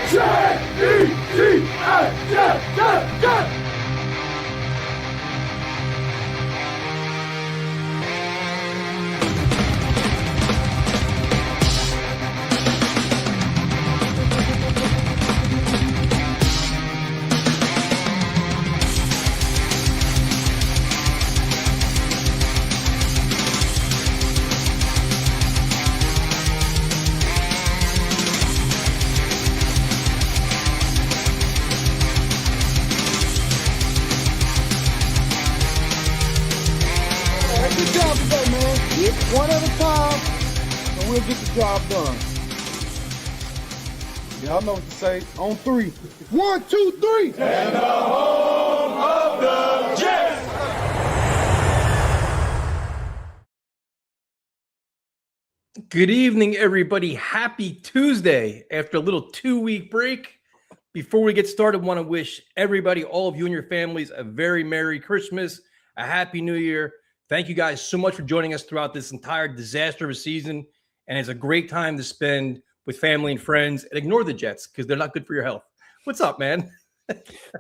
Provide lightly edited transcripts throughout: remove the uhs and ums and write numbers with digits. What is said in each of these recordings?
Good job today, man. It's one at a time, and we'll get the job done. Y'all know what to say. On three. 1, 2, 3. And the home of the Jets. Good evening, everybody. Happy Tuesday after a little 2-week break. Before we get started, I want to wish everybody, all of you and your families, a very Merry Christmas, a Happy New Year. Thank you guys so much for joining us throughout this entire disaster of a season. And it's a great time to spend with family and friends and ignore the Jets because they're not good for your health. What's up, man?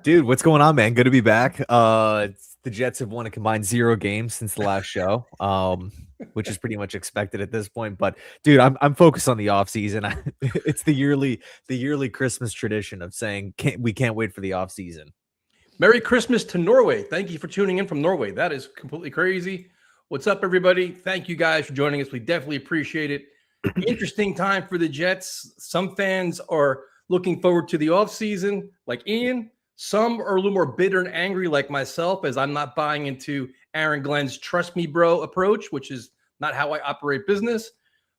Dude, what's going on, man? Good to be back. The Jets have won a combined 0 games since the last show, which is pretty much expected at this point. But dude, I'm focused on the offseason. It's the yearly Christmas tradition of saying we can't wait for the offseason. Merry Christmas to Norway. Thank you for tuning in from Norway. That is completely crazy. What's up, everybody? Thank you guys for joining us. We definitely appreciate it. Interesting time for the Jets. Some fans are looking forward to the offseason, like Ian. Some are a little more bitter and angry, like myself, as I'm not buying into Aaron Glenn's trust me, bro approach, which is not how I operate business.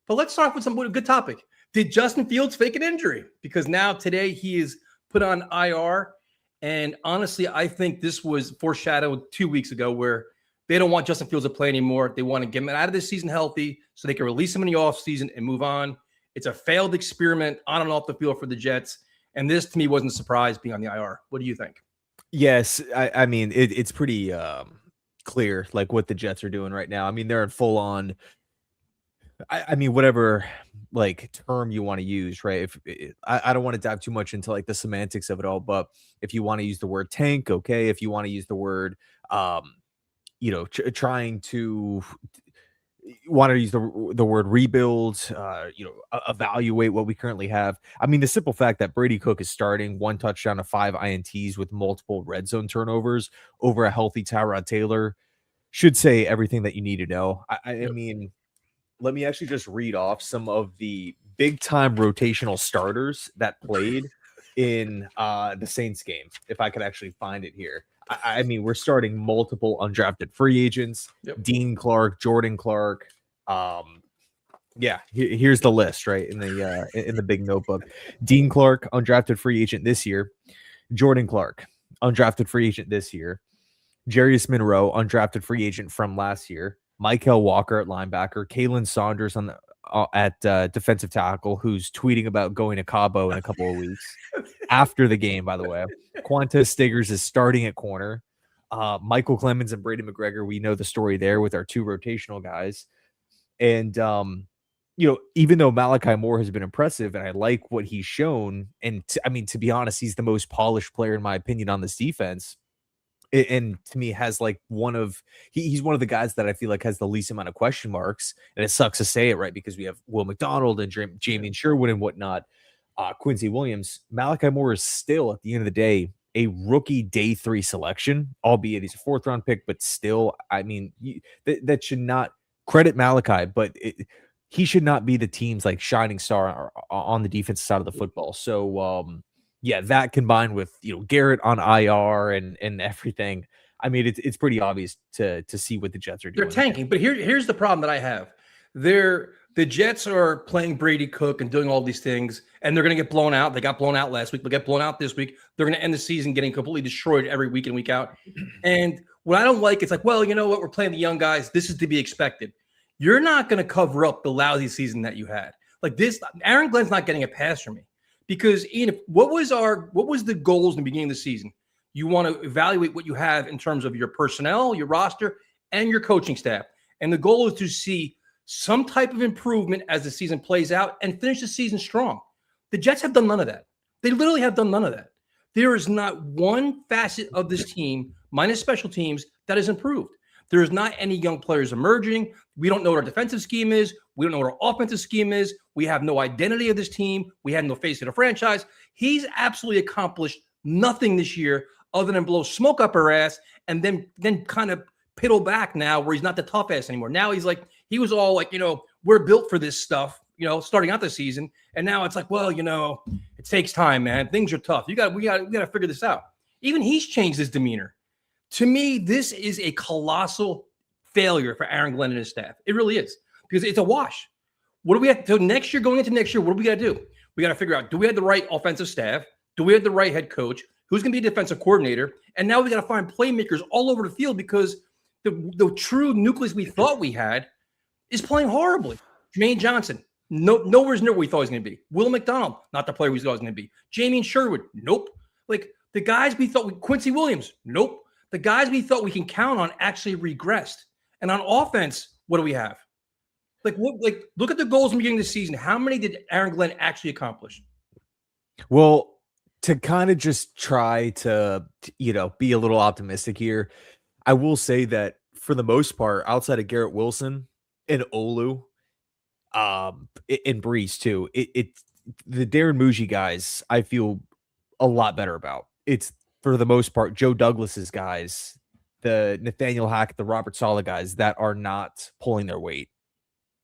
But let's start with a good topic. Did Justin Fields fake an injury? Because now today he is put on IR. And honestly, I think this was foreshadowed 2 weeks ago where they don't want Justin Fields to play anymore. They want to get him out of this season healthy so they can release him in the offseason and move on. It's a failed experiment on and off the field for the Jets. And this, to me, wasn't a surprise being on the IR. What do you think? Yes, I mean, it's pretty clear, like, what the Jets are doing right now. I mean, they're in full-on I mean, whatever like term you want to use, right? I don't want to dive too much into like the semantics of it all, but if you want to use the word tank, okay. If you want to use the word, trying to want to use the word rebuild, evaluate what we currently have. I mean, the simple fact that Brady Cook is starting 1 touchdown to 5 INTs with multiple red zone turnovers over a healthy Tyrod Taylor should say everything that you need to know. I mean, let me actually just read off some of the big-time rotational starters that played in the Saints game, if I could actually find it here. I mean, we're starting multiple undrafted free agents. Yep. Dean Clark, Jordan Clark. Here's the list, right, in the big notebook. Dean Clark, undrafted free agent this year. Jordan Clark, undrafted free agent this year. Jarius Monroe, undrafted free agent from last year. Michael Walker at linebacker, Kalen Saunders at defensive tackle, who's tweeting about going to Cabo in a couple of weeks after the game, by the way. Quantez Stiggers is starting at corner. Michael Clemens and Brady McGregor, we know the story there with our 2 rotational guys. And, even though Malachi Moore has been impressive and I like what he's shown, and to be honest, he's the most polished player, in my opinion, on this defense. And to me, has like he's one of the guys that I feel like has the least amount of question marks. And it sucks to say it, right? Because we have Will McDonald and Jamie Sherwood and whatnot, Quincy Williams. Malachi Moore is still, at the end of the day, a rookie day 3 selection, albeit he's a 4th round pick, but still, I mean, that should not credit Malachi, but he should not be the team's like shining star on the defensive side of the football. So, that combined with Garrett on IR and everything, I mean it's pretty obvious to see what the Jets are doing. They're tanking, but here's the problem that I have. The Jets are playing Brady Cook and doing all these things, and they're going to get blown out. They got blown out last week. They'll get blown out this week. They're going to end the season getting completely destroyed every week in, week out. And what I don't like, it's like, well, you know what? We're playing the young guys. This is to be expected. You're not going to cover up the lousy season that you had. Like this, Aaron Glenn's not getting a pass from me. Because Ian, what was the goals in the beginning of the season? You want to evaluate what you have in terms of your personnel, your roster, and your coaching staff. And the goal is to see some type of improvement as the season plays out and finish the season strong. The Jets have done none of that. They literally have done none of that. There is not one facet of this team, minus special teams, that has improved. There is not any young players emerging. We don't know what our defensive scheme is. We don't know what our offensive scheme is. We have no identity of this team. We have no face of the franchise. He's absolutely accomplished nothing this year other than blow smoke up her ass and then kind of piddle back now where he's not the tough ass anymore. Now he's like, he was all like, we're built for this stuff, starting out the season. And now it's like, well, it takes time, man. Things are tough. We got to figure this out. Even he's changed his demeanor. To me, this is a colossal failure for Aaron Glenn and his staff. It really is, because it's a wash. What do we have to do next year? Going into next year, what do we got to do? We got to figure out, do we have the right offensive staff? Do we have the right head coach? Who's going to be a defensive coordinator? And now we got to find playmakers all over the field, because the true nucleus we thought we had is playing horribly. Jermaine Johnson, nowhere's near where we thought he was going to be. Will McDonald, not the player we thought he was going to be. Jamie Sherwood, nope. Like the guys we thought, Quincy Williams, nope. The guys we thought we can count on actually regressed. And on offense, what do we have? Look at the goals in the beginning of the season. How many did Aaron Glenn actually accomplish? Well, to kind of just try to, be a little optimistic here, I will say that for the most part, outside of Garrett Wilson and Olu, and Breeze too, the Darren Muji guys, I feel a lot better about. It's for the most part Joe Douglas's guys, the Nathaniel Hackett, the Robert Saleh guys that are not pulling their weight.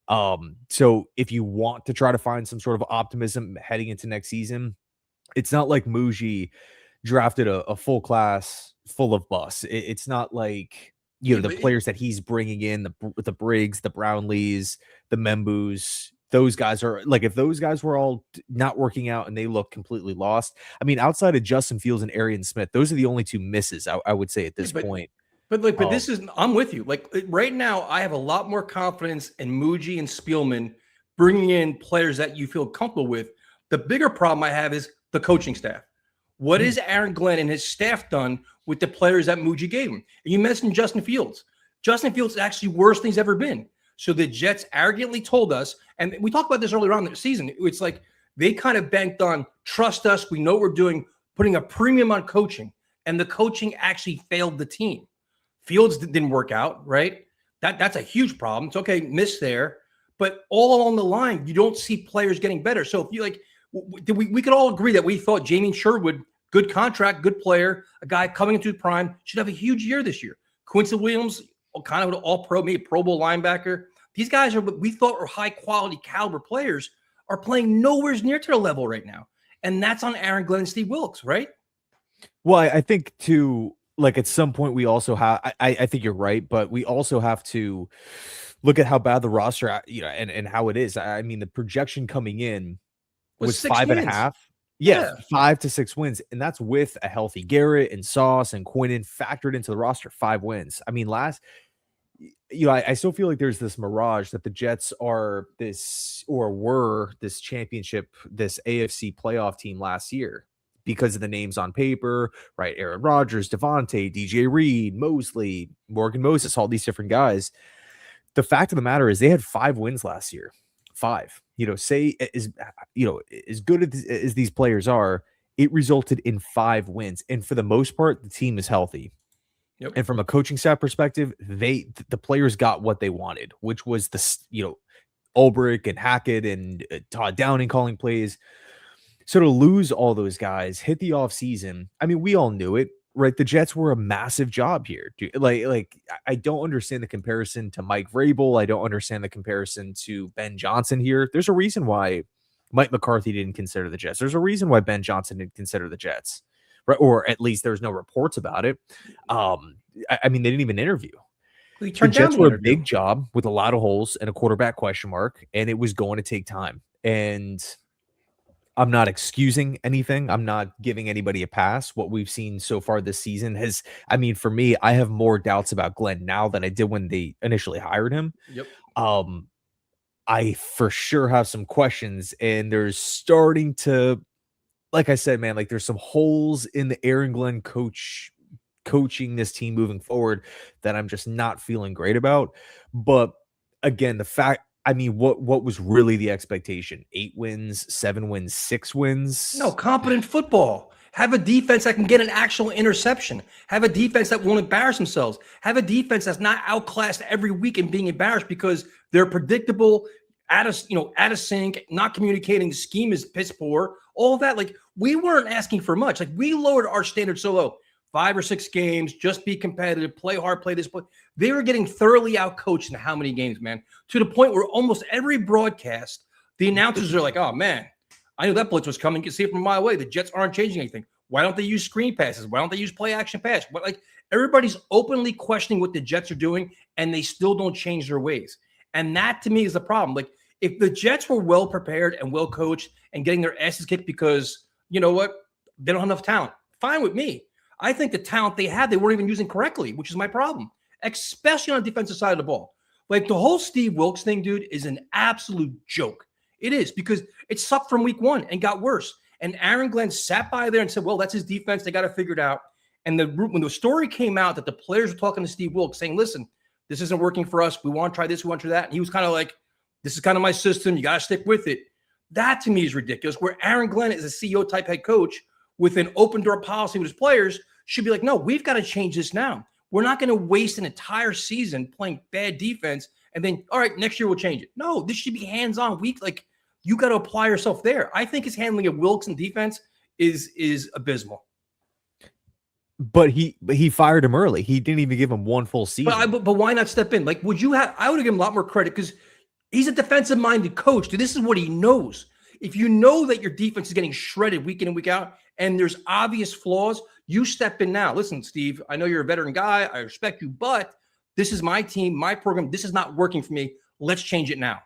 So if you want to try to find some sort of optimism heading into next season, it's not like Muji drafted a full class full of bus. It's not like, the players that he's bringing in, the Briggs, the Brownlees, the Membus, those guys are like, if those guys were all not working out and they look completely lost. I mean, outside of Justin Fields and Arian Smith, those are the only two misses I would say at this point. But this is, I'm with you. Like right now, I have a lot more confidence in Muji and Spielman bringing in players that you feel comfortable with. The bigger problem I have is the coaching staff. What is Aaron Glenn and his staff done with the players that Muji gave him? And you mentioned Justin Fields. Justin Fields is actually worse than he's ever been. So the Jets arrogantly told us, and we talked about this earlier on in the season, it's like they kind of banked on, trust us, we know what we're doing, putting a premium on coaching. And the coaching actually failed the team. Fields didn't work out, right? That's a huge problem. It's okay, miss there. But all along the line, you don't see players getting better. So if you we could all agree that we thought Jamie Sherwood, good contract, good player, a guy coming into prime, should have a huge year this year. Quincy Williams, kind of an all-pro, maybe Pro Bowl linebacker. These guys are what we thought were high-quality caliber players, are playing nowhere near to their level right now. And that's on Aaron Glenn and Steve Wilks, right? Well, I think at some point we also have, I think you're right, but we also have to look at how bad the roster, and how it is. I mean, the projection coming in was 5.5. Yeah, 5 to 6 wins. And that's with a healthy Garrett and Sauce and Quinnen factored into the roster, 5 wins. I mean, I still feel like there's this mirage that the Jets are were this championship, this AFC playoff team last year because of the names on paper, right? Aaron Rodgers, Devontae, DJ Reed, Mosley, Morgan Moses, all these different guys. The fact of the matter is they had 5 wins last year. 5. As good as these players are, it resulted in 5 wins. And for the most part, the team is healthy. Yep. And from a coaching staff perspective, the players got what they wanted, which was Ulbrich and Hackett and Todd Downing calling plays. So to lose all those guys, hit the offseason, I mean, we all knew it, right? The Jets were a massive job here. Like I don't understand the comparison to Mike Vrabel. I don't understand the comparison to Ben Johnson here. There's a reason why Mike McCarthy didn't consider the Jets. There's a reason why Ben Johnson didn't consider the Jets, right? Or at least there's no reports about it. I mean, they didn't even interview. The Jets were a big job with a lot of holes and a quarterback question mark, and it was going to take time. And I'm not excusing anything. I'm not giving anybody a pass. What we've seen so far this season for me, I have more doubts about Glenn now than I did when they initially hired him. Yep. I for sure have some questions, and there's starting to, like I said, man, like there's some holes in the Aaron Glenn coaching this team moving forward that I'm just not feeling great about. But again, the fact I mean, what was really the expectation? 8 wins, 7 wins, 6 wins? No, competent football. Have a defense that can get an actual interception. Have a defense that won't embarrass themselves. Have a defense that's not outclassed every week and being embarrassed because they're predictable, out of sync, not communicating. The scheme is piss poor. All of that. Like, we weren't asking for much. Like, we lowered our standards so low. 5 or 6 games, just be competitive, play hard, play this. They were getting thoroughly outcoached in how many games, man? To the point where almost every broadcast, the announcers are like, oh, man, I knew that blitz was coming. You can see it from a mile away. The Jets aren't changing anything. Why don't they use screen passes? Why don't they use play action pass? But like, everybody's openly questioning what the Jets are doing, and they still don't change their ways. And that, to me, is the problem. Like, if the Jets were well prepared and well coached and getting their asses kicked because, you know what, they don't have enough talent, fine with me. I think the talent they had, they weren't even using correctly, which is my problem, especially on the defensive side of the ball. Like, the whole Steve Wilks thing, dude, is an absolute joke. It is, because it sucked from week 1 and got worse. And Aaron Glenn sat by there and said, well, that's his defense. They got to figure it out. And when the story came out that the players were talking to Steve Wilks saying, listen, this isn't working for us. We want to try this. We want to try that. And he was kind of like, this is kind of my system. You got to stick with it. That, to me, is ridiculous. Where Aaron Glenn is a CEO type head coach with an open door policy with his players should be like, no, we've got to change this now. We're not going to waste an entire season playing bad defense and then, all right, next year we'll change it. No, this should be hands-on week. Like, you got to apply yourself there. I think his handling of Wilks and defense is abysmal. But he fired him early. He didn't even give him one full season. But why not step in? Like, I would have given him a lot more credit because he's a defensive-minded coach. Dude, this is what he knows. If you know that your defense is getting shredded week in and week out and there's obvious flaws, you step in now. Listen, Steve, I know you're a veteran guy. I respect you, but this is my team, my program. This is not working for me. Let's change it now.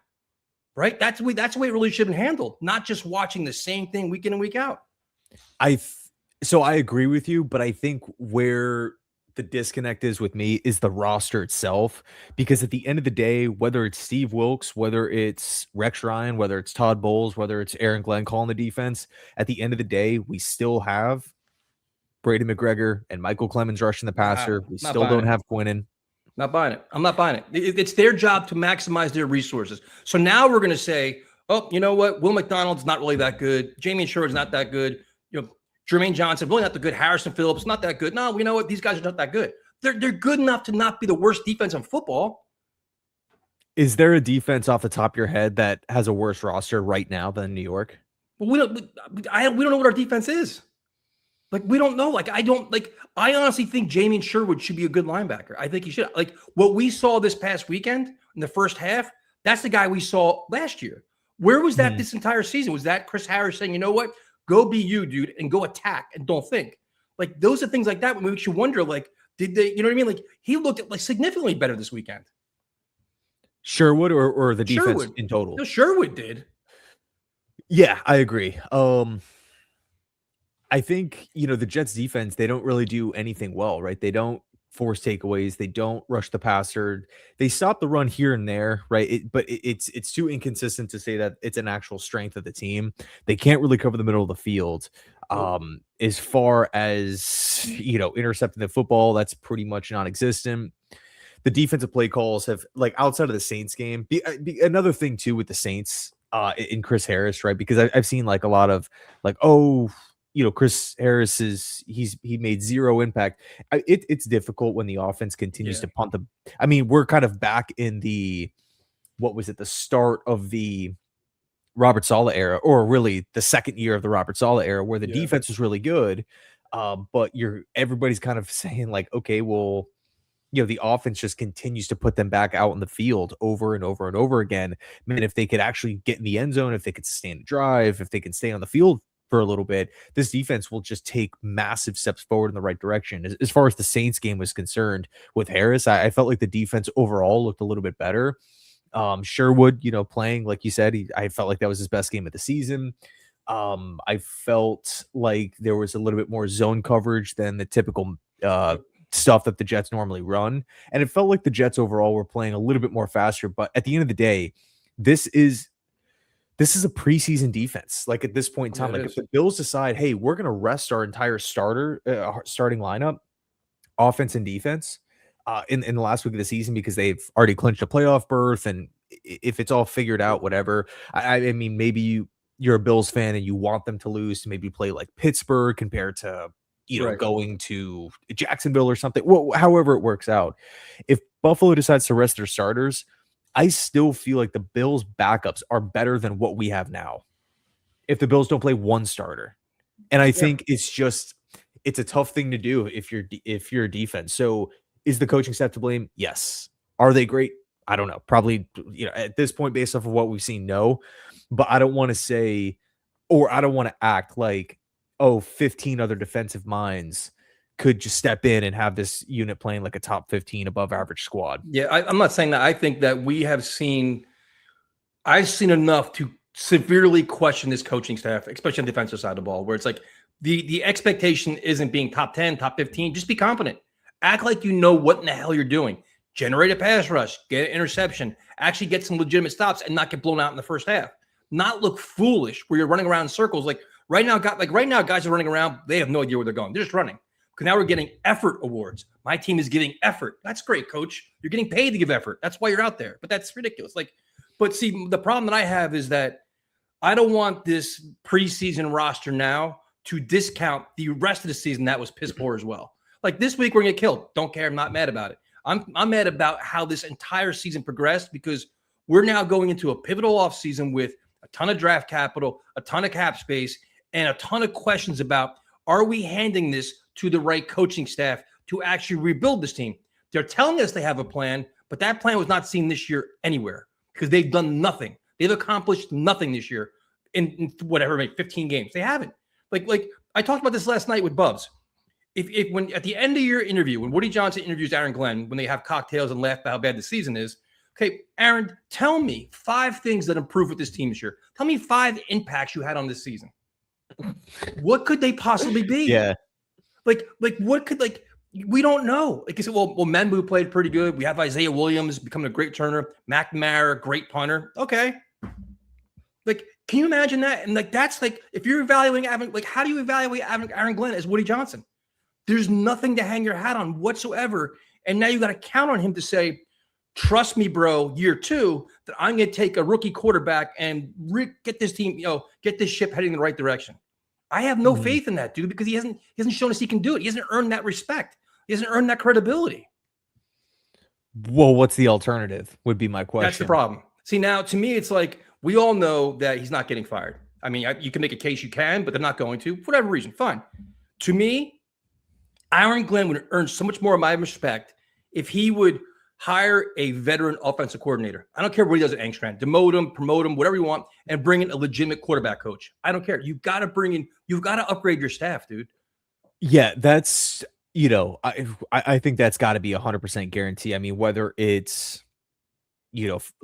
Right? That's the way it really should have been handled, not just watching the same thing week in and week out. So I agree with you, but I think where the disconnect is with me is the roster itself, because at the end of the day, whether it's Steve Wilks, whether it's Rex Ryan, whether it's Todd Bowles, whether it's Aaron Glenn calling the defense, at the end of the day, we still have Brady McGregor and Michael Clemens rushing the passer. We still don't have Quinnen. Not buying it. I'm not buying it. It's their job to maximize their resources. So now we're going to say, oh, you know what? Will McDonald's not really that good. Jamie Sherwood's not that good. You know, Jermaine Johnson, really not that good. Harrison Phillips, not that good. No, you know what? These guys are not that good. They're good enough to not be the worst defense in football. Is there a defense off the top of your head that has a worse roster right now than New York? Well, we don't know what our defense is. Like, we don't know. Like, I honestly think Jamie Sherwood should be a good linebacker. I think he should. Like, what we saw this past weekend in the first half, that's the guy we saw last year. Where was that this entire season? Was that Chris Harris saying, you know what? Go be you, dude, and go attack and don't think. Like, those are things like that that makes you wonder, like, did they, you know what I mean? Like, he looked like significantly better this weekend. Sherwood or the defense Sherwood. in total? No, Sherwood did. Yeah, I agree. I think, the Jets defense, they don't really do anything well, right? They don't force takeaways. They don't rush the passer. They stop the run here and there, right? But it's too inconsistent to say that it's an actual strength of the team. They can't really cover the middle of the field. As far as, intercepting the football, that's pretty much non-existent. The defensive play calls have, like, outside of the Saints game, another thing too with the Saints in Chris Harris, right? Because I've seen like a lot of like, Chris Harris he made zero impact. It's difficult when the offense continues to punt the. I mean, we're kind of back in the start of the Robert Saleh era, or really the second year of the Robert Saleh era, where the defense was really good. But everybody's kind of saying like, okay, well, the offense just continues to put them back out in the field over and over and over again. I mean, if they could actually get in the end zone, if they could sustain a drive, if they can stay on the field for a little bit, this defense will just take massive steps forward in the right direction. As far as the Saints game was concerned with Harris, I felt like the defense overall looked a little bit better. Sherwood, playing, like you said, I felt like that was his best game of the season. I felt like there was a little bit more zone coverage than the typical stuff that the Jets normally run. And it felt like the Jets overall were playing a little bit more faster. But at the end of the day, this is a preseason defense. Like, at this point in time, if the Bills decide, hey, we're going to rest our entire starting lineup, offense and defense, in the last week of the season, because they've already clinched a playoff berth, and if it's all figured out, whatever. I mean, maybe you're a Bills fan and you want them to lose to maybe play like Pittsburgh compared to, Right. going to Jacksonville or something. Well, however it works out. If Buffalo decides to rest their starters, I still feel like the Bills' backups are better than what we have now. If the Bills don't play one starter, and I think it's a tough thing to do if you're a defense. So is the coaching staff to blame? Yes. Are they great? I don't know. Probably, at this point, based off of what we've seen, no. But I don't want to say, or I don't want to act like, 15 other defensive minds could just step in and have this unit playing like a top 15 above average squad. Yeah, I'm not saying that. I think that I've seen enough to severely question this coaching staff, especially on the defensive side of the ball, where it's like the expectation isn't being top 10, top 15. Just be competent. Act like you know what in the hell you're doing. Generate a pass rush, get an interception, actually get some legitimate stops and not get blown out in the first half. Not look foolish where you're running around in circles. Like right now, guys are running around. They have no idea where they're going. They're just running. Because now we're getting effort awards. My team is giving effort. That's great, coach. You're getting paid to give effort. That's why you're out there. But that's ridiculous. But see, the problem that I have is that I don't want this preseason roster now to discount the rest of the season that was piss poor as well. Like this week, we're going to get killed. Don't care. I'm not mad about it. I'm mad about how this entire season progressed because we're now going into a pivotal offseason with a ton of draft capital, a ton of cap space, and a ton of questions about, are we handing this to the right coaching staff to actually rebuild this team? They're telling us they have a plan, but that plan was not seen this year anywhere because they've done nothing. They've accomplished nothing this year in whatever, maybe 15 games. They haven't. Like I talked about this last night with Bubs. If when at the end of your interview, when Woody Johnson interviews Aaron Glenn, when they have cocktails and laugh about how bad the season is, okay, Aaron, tell me 5 things that improved with this team this year. Tell me 5 impacts you had on this season. What could they possibly be? Yeah. Like what could we don't know. Like you said, well, Membu played pretty good. We have Isaiah Williams becoming a great turner. McNamara, great punter. Okay. Like, can you imagine that? And that's if you're evaluating how do you evaluate Aaron Glenn as Woody Johnson? There's nothing to hang your hat on whatsoever. And now you got to count on him to say, trust me, bro, year 2, that I'm going to take a rookie quarterback and get this team, get this ship heading in the right direction. I have no faith in that dude because he hasn't shown us he can do it. He hasn't earned that respect. He hasn't earned that credibility. Well, what's the alternative would be my question. That's the problem. See, now to me, it's like we all know that he's not getting fired. I mean, you can make a case you can, but they're not going to, for whatever reason. Fine. To me, Aaron Glenn would earn so much more of my respect if he would hire a veteran offensive coordinator. I don't care what he does at Angstrom. Demote him, promote him, whatever you want, and bring in a legitimate quarterback coach. I don't care. You've got to upgrade your staff, dude. Yeah, that's, I think that's got to be 100% guarantee. I mean, whether it's,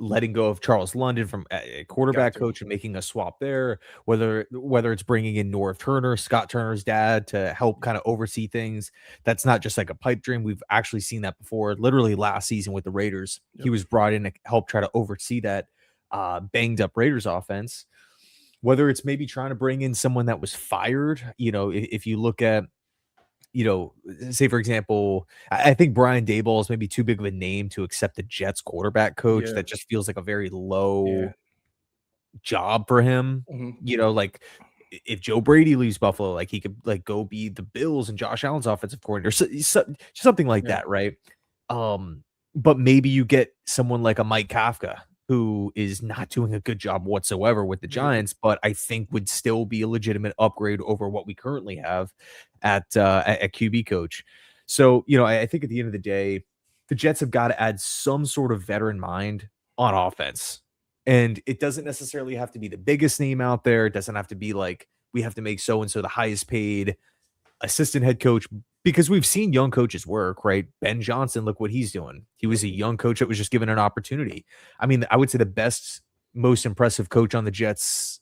letting go of Charles London from a quarterback coach and making a swap there, whether it's bringing in Norv Turner, Scott Turner's dad, to help kind of oversee things. That's not just like a pipe dream. We've actually seen that before. Literally last season with the Raiders, he was brought in to help try to oversee that banged up Raiders offense. Whether it's maybe trying to bring in someone that was fired, if you look at, say for example, I think Brian Daboll is maybe too big of a name to accept the Jets quarterback coach. Yeah. That just feels like a very low job for him. Mm-hmm. If Joe Brady leaves Buffalo, he could go be the Bills and Josh Allen's offensive coordinator, something like that, right? But maybe you get someone like a Mike Kafka, who is not doing a good job whatsoever with the Giants, but I think would still be a legitimate upgrade over what we currently have at QB coach. So, I think at the end of the day, the Jets have got to add some sort of veteran mind on offense. And it doesn't necessarily have to be the biggest name out there. It doesn't have to be we have to make so-and-so the highest paid assistant head coach, because we've seen young coaches work, right? Ben Johnson, look what he's doing. He was a young coach that was just given an opportunity. I mean, I would say the best, most impressive coach on the Jets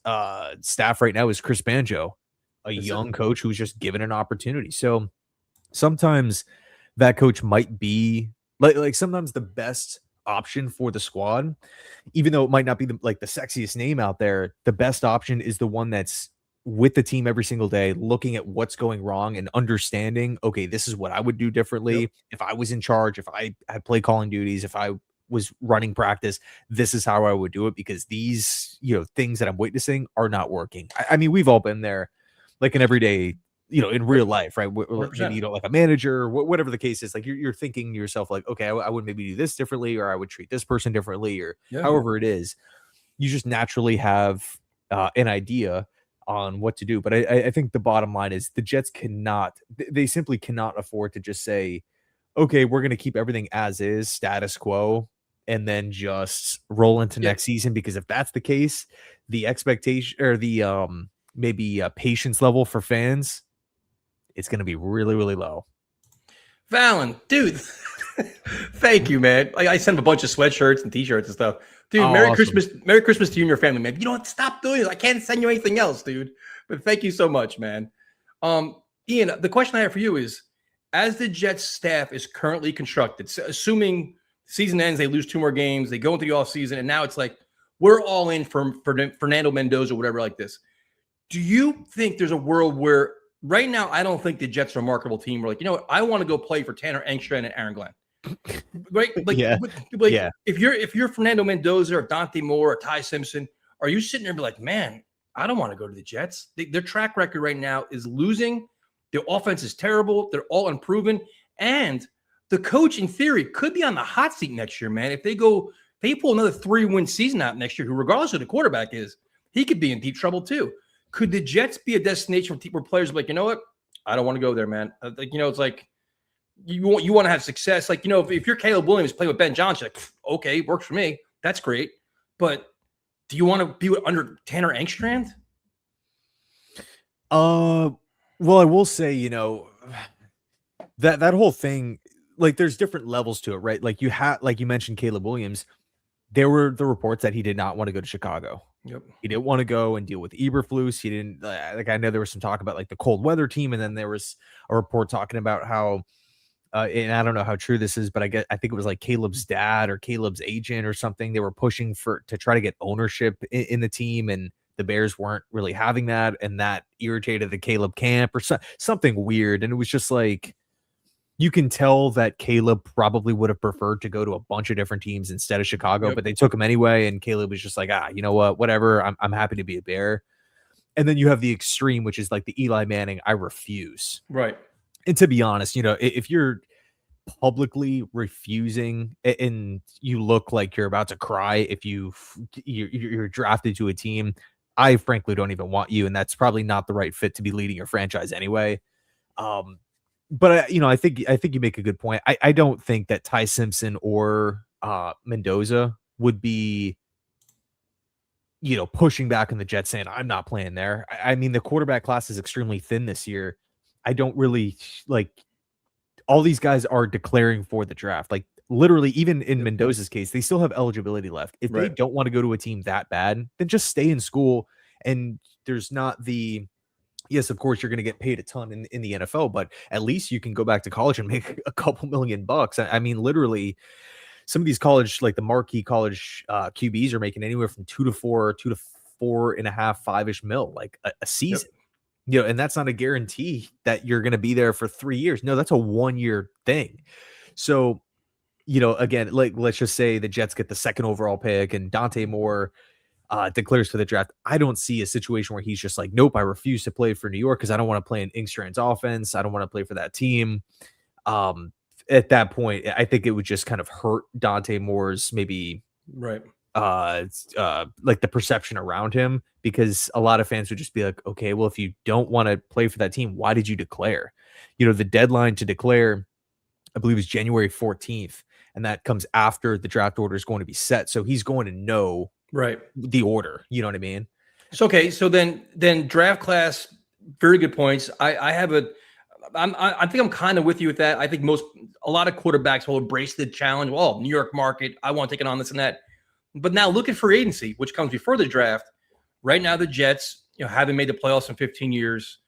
staff right now is Chris Banjo, a young coach who was just given an opportunity. So sometimes that coach might be sometimes the best option for the squad, even though it might not be the sexiest name out there. The best option is the one that's with the team every single day, looking at what's going wrong and understanding, okay, this is what I would do differently if I was in charge, if I had play calling duties, if I was running practice, this is how I would do it, because these, things that I'm witnessing are not working. I mean, we've all been there, like in everyday, in real life, right? Maybe, 100%. like a manager, whatever the case is, like you're thinking to yourself, like, okay, I would maybe do this differently, or I would treat this person differently, or Yeah. however it is. You just naturally have an idea on what to do. But I think the bottom line is the Jets they simply cannot afford to just say, okay, we're going to keep everything as is, status quo, and then just roll into next season. Because if that's the case, the expectation, or the maybe patience level for fans, it's going to be really, really low. Valen, dude, thank you, man. I sent him a bunch of sweatshirts and t-shirts and stuff. Dude, Oh, Merry awesome. Christmas. Merry Christmas to you and your family, man. You don't stop doing this. I can't send you anything else, dude. But thank you so much, man. Ian, the question I have for you is, as the Jets staff is currently constructed, assuming season ends, they lose 2 more games, they go into the offseason, and now it's like, we're all in for Fernando Mendoza or whatever like this. Do you think there's a world where right now, I don't think the Jets are a marketable team? We're like, you know what? I want to go play for Tanner Engstrand and Aaron Glenn. Right? Like, Yeah. Yeah. If you're Fernando Mendoza or Dante Moore or Ty Simpson, are you sitting there and be like, man, I don't want to go to the Jets? Their track record right now is losing. Their offense is terrible. They're all unproven. And the coach, in theory, could be on the hot seat next year, man. If they pull another 3-win season out next year, who, regardless of who the quarterback is, he could be in deep trouble too. Could the Jets be a destination where players are like, you know what? I don't want to go there, man. It's like you want to have success. Like, if you're Caleb Williams playing with Ben Johnson, like, okay, works for me. That's great. But do you want to be under Tanner Engstrand? Well, I will say, that whole thing, like, there's different levels to it, right? Like you mentioned Caleb Williams. There were the reports that he did not want to go to Chicago. Yep. He didn't want to go and deal with Eberflus. He didn't, I know there was some talk about like the cold weather team. And then there was a report talking about how, and I don't know how true this is, but I think it was like Caleb's dad or Caleb's agent or something. They were pushing to try to get ownership in the team, and the Bears weren't really having that. And that irritated the Caleb camp or something weird. And it was just like, you can tell that Caleb probably would have preferred to go to a bunch of different teams instead of Chicago, but they took him anyway. And Caleb was just like, you know what, whatever. I'm happy to be a Bear. And then you have the extreme, which is like the Eli Manning, I refuse. Right. And to be honest, if you're publicly refusing and you look like you're about to cry, if you're drafted to a team, I frankly don't even want you. And that's probably not the right fit to be leading your franchise anyway. But I think you make a good point. I don't think that Ty Simpson or Mendoza would be, pushing back on the Jets saying, I'm not playing there. I mean, the quarterback class is extremely thin this year. I don't really all these guys are declaring for the draft. Like, literally, even in Mendoza's case, they still have eligibility left. If they don't want to go to a team that bad, then just stay in school. And there's not yes, of course, you're going to get paid a ton in the NFL, but at least you can go back to college and make a couple $1,000,000. I mean, literally, some of these college, like the marquee college QBs, are making anywhere from 2 to 4, 2 to 4.5, 5-ish mil, like a season. Yep. And that's not a guarantee that you're going to be there for 3 years. No, that's a 1-year thing. So, again, like, let's just say the Jets get the 2nd overall pick and Dante Moore declares for the draft. I don't see a situation where he's just like, nope, I refuse to play for New York because I don't want to play in Engstrand's offense. I don't want to play for that team. At that point, I think it would just kind of hurt Dante Moore's maybe like the perception around him, because a lot of fans would just be like, okay, well, if you don't want to play for that team, why did you declare? The deadline to declare, I believe, is January 14th, and that comes after the draft order is going to be set. So he's going to know the order. You know what I mean? So, okay. So then draft class, very good points. I think I'm kind of with you with that. I think a lot of quarterbacks will embrace the challenge. Well, New York market, I want to take it on this and that. But now look at free agency, which comes before the draft. Right now, the Jets, haven't made the playoffs in 15 years.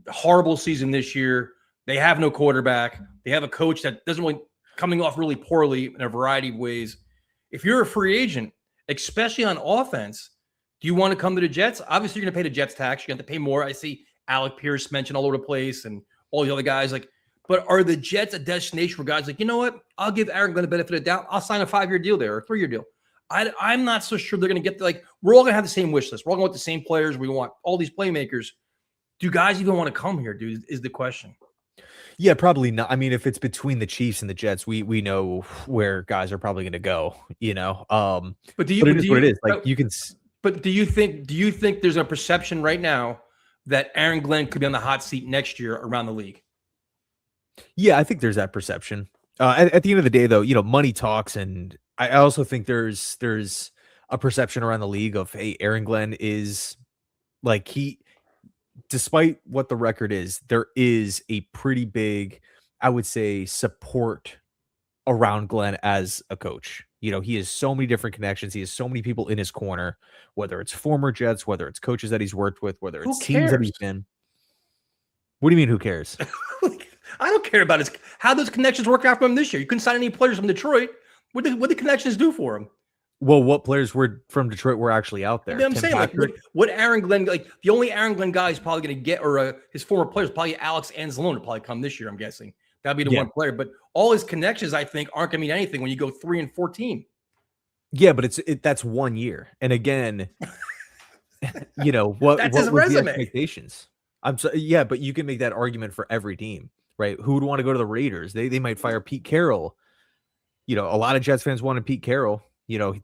Horrible season this year. They have no quarterback. They have a coach that doesn't really coming off really poorly in a variety of ways. If you're a free agent, especially on offense, do you want to come to the Jets? Obviously, you're going to pay the Jets tax. You're going to have to pay more. I see Alec Pierce mentioned all over the place and all the other guys. But are the Jets a destination where guys like, you know what? I'll give Aaron Glenn the benefit of the doubt. I'll sign a 5-year deal there or a 3-year deal. I'm not so sure they're going to get like, we're all going to have the same wish list. We're all going to want the same players. We want all these playmakers. Do guys even want to come here, dude, is the question. Yeah, probably not. I mean, if it's between the Chiefs and the Jets, we know where guys are probably going to go, you know. But do you, but it is what it is. Like you can. But do you think there's a perception right now that Aaron Glenn could be on the hot seat next year around the league? Yeah, I think there's that perception. At the end of the day, though, you know, money talks, and I also think there's a perception around the league of, hey, Aaron Glenn is like despite what the record is, there is a pretty big, I would say, support around Glenn as a coach. You know, he has so many different connections. He has so many people in his corner, whether it's former Jets, whether it's coaches that he's worked with, whether it's teams that he's been. What do you mean, who cares? I don't care about how those connections work out for him this year. You couldn't sign any players from Detroit. What the connections do for him? Well, what players were from Detroit were actually out there? I'm saying, like, what Aaron Glenn, like the only Aaron Glenn guy he's probably going to get, or his former players, probably Alex Anzalone will probably come this year, I'm guessing. That'll be the one player. But all his connections, I think, aren't going to mean anything when you go 3-14. Yeah, but that's 1 year. And again, you know, what his resume. The expectations? Yeah, but you can make that argument for every team, right? Who would want to go to the Raiders? They might fire Pete Carroll. You know, a lot of Jets fans wanted Pete Carroll. You know,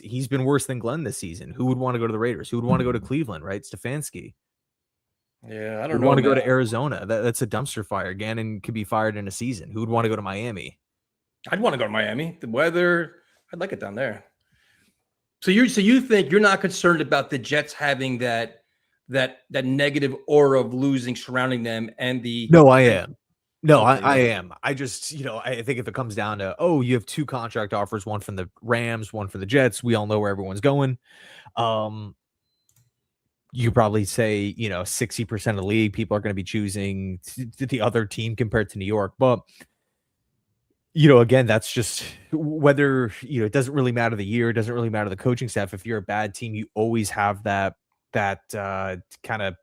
he's been worse than Glenn this season. Who would want to go to the Raiders? Who would want to go to Cleveland, right? Stefanski. Yeah, I don't Who'd know. Want to go to Arizona? That's a dumpster fire. Gannon could be fired in a season. Who would want to go to Miami? I'd want to go to Miami. The weather, I'd like it down there. So you think you're not concerned about the Jets having that negative aura of losing surrounding them and the No, I am. No, I am. I just, you know, I think if it comes down to, oh, you have 2 contract offers, one from the Rams, one for the Jets, we all know where everyone's going. You probably say, you know, 60% of the league, people are going to be choosing the other team compared to New York. But, you know, again, that's just whether, you know, it doesn't really matter the year. It doesn't really matter the coaching staff. If you're a bad team, you always have that kind of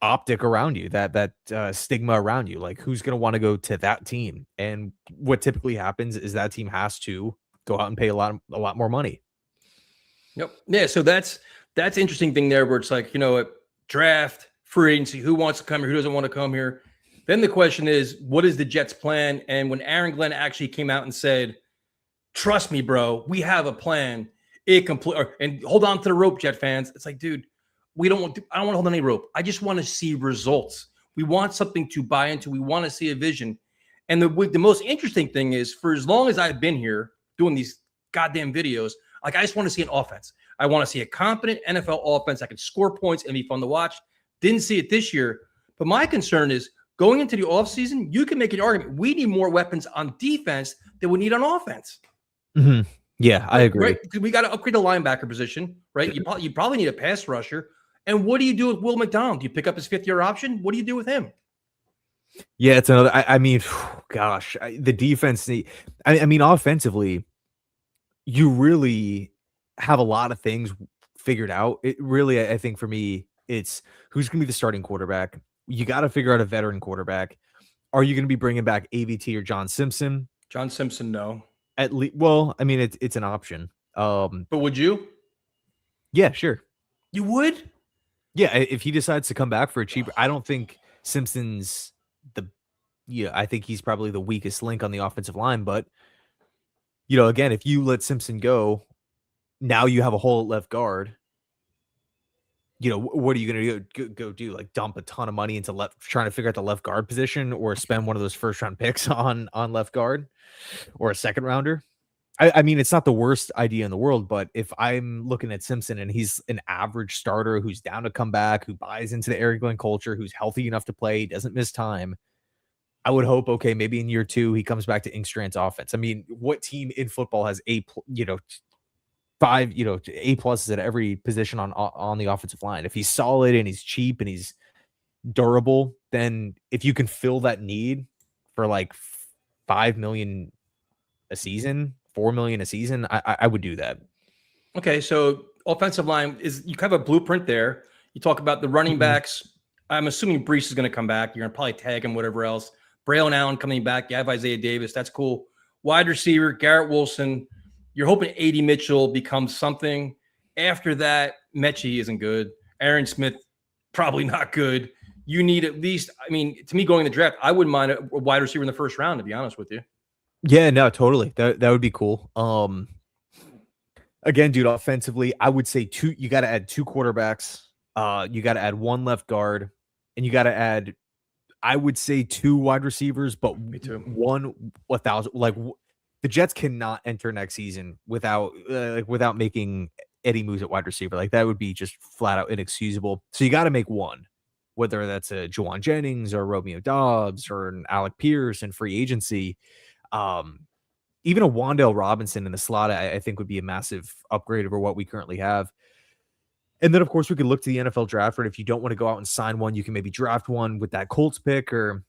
optic around you, that stigma around you. Like, who's going to want to go to that team? And what typically happens is that team has to go out and pay a lot more money. Yep. Yeah. So that's interesting thing there, where it's like, you know, draft, free agency, who wants to come here, who doesn't want to come here. Then the question is, what is the Jets' plan? And when Aaron Glenn actually came out and said, "Trust me, bro, we have a plan," and hold on to the rope, Jet fans. It's like, dude, I don't want to hold on any rope. I just want to see results. We want something to buy into. We want to see a vision. And the most interesting thing is, for as long as I've been here doing these goddamn videos, like, I just want to see an offense. I want to see a competent NFL offense that can score points and be fun to watch. Didn't see it this year. But my concern is, going into the offseason, you can make an argument. We need more weapons on defense than we need on offense. Mm-hmm. Yeah, I agree. Right? We got to upgrade the linebacker position, right? You probably need a pass rusher. And what do you do with Will McDonald? Do you pick up his 5th-year option? What do you do with him? Yeah, it's another. I mean, gosh, the defense. I mean, offensively, you really have a lot of things figured out. It really, I think, for me, it's who's going to be the starting quarterback. You got to figure out a veteran quarterback. Are you going to be bringing back AVT or John Simpson? John Simpson, no. At least, well, I mean, it's an option. But would you? Yeah, sure. You would? Yeah, if he decides to come back for a cheaper, I don't think Simpson's I think he's probably the weakest link on the offensive line. But, you know, again, if you let Simpson go, now you have a hole at left guard. You know, what are you going to go do? Like, dump a ton of money into trying to figure out the left guard position, or spend one of those 1st-round picks on left guard, or a 2nd rounder? I mean, it's not the worst idea in the world, but if I'm looking at Simpson and he's an average starter who's down to come back, who buys into the Aaron Glenn culture, who's healthy enough to play, doesn't miss time, I would hope, okay, maybe in year 2 he comes back to Ingstrand's offense. I mean, what team in football has A+, at every position on the offensive line? If he's solid and he's cheap and he's durable, then if you can fill that need for like $5 million a season, $4 million a season, I would do that. Okay, so offensive line you have a blueprint there. You talk about the running backs. I'm assuming Brees is going to come back. You're going to probably tag him, whatever else. Braylon Allen coming back. You have Isaiah Davis. That's cool. Wide receiver, Garrett Wilson. You're hoping A.D. Mitchell becomes something. After that, Mechie isn't good. Aaron Smith, probably not good. You need at least, I mean, to me, going in the draft, I wouldn't mind a wide receiver in the first round, to be honest with you. Yeah, no, totally. That would be cool. Again, dude, offensively, I would say you got to add 2 quarterbacks. You got to add 1 left guard, and you got to add, I would say 2 wide receivers, but one 1,000. Like the Jets cannot enter next season without making any moves at wide receiver. Like that would be just flat out inexcusable. So you got to make one, whether that's a Juwan Jennings or Romeo Dobbs or an Alec Pierce in free agency. Even a Wan'Dale Robinson in the slot, I think would be a massive upgrade over what we currently have. And then, of course, we could look to the NFL draft. Right? If you don't want to go out and sign one, you can maybe draft one with that Colts pick, or,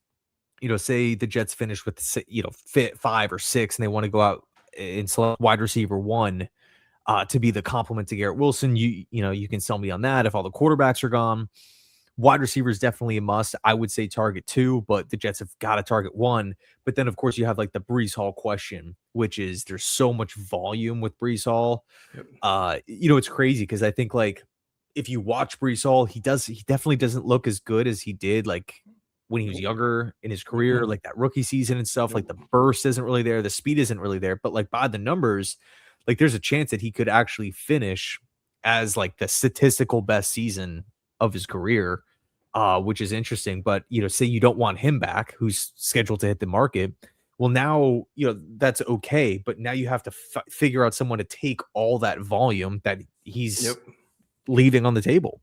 say the Jets finish with, 5 or 6, and they want to go out and select wide receiver 1 to be the complement to Garrett Wilson. You can sell me on that if all the quarterbacks are gone. Wide receiver is definitely a must. I would say target 2, but the Jets have got to target 1. But then, of course, you have like the Breece Hall question, which is there's so much volume with Breece Hall. Yep. It's crazy because I think like if you watch Breece Hall, he definitely doesn't look as good as he did like when he was younger in his career, like that rookie season and stuff. Like the burst isn't really there, the speed isn't really there, but like by the numbers, like there's a chance that he could actually finish as like the statistical best season of his career, which is interesting. But say you don't want him back, who's scheduled to hit the market. Well, now that's okay, but now you have to figure out someone to take all that volume that he's leaving on the table.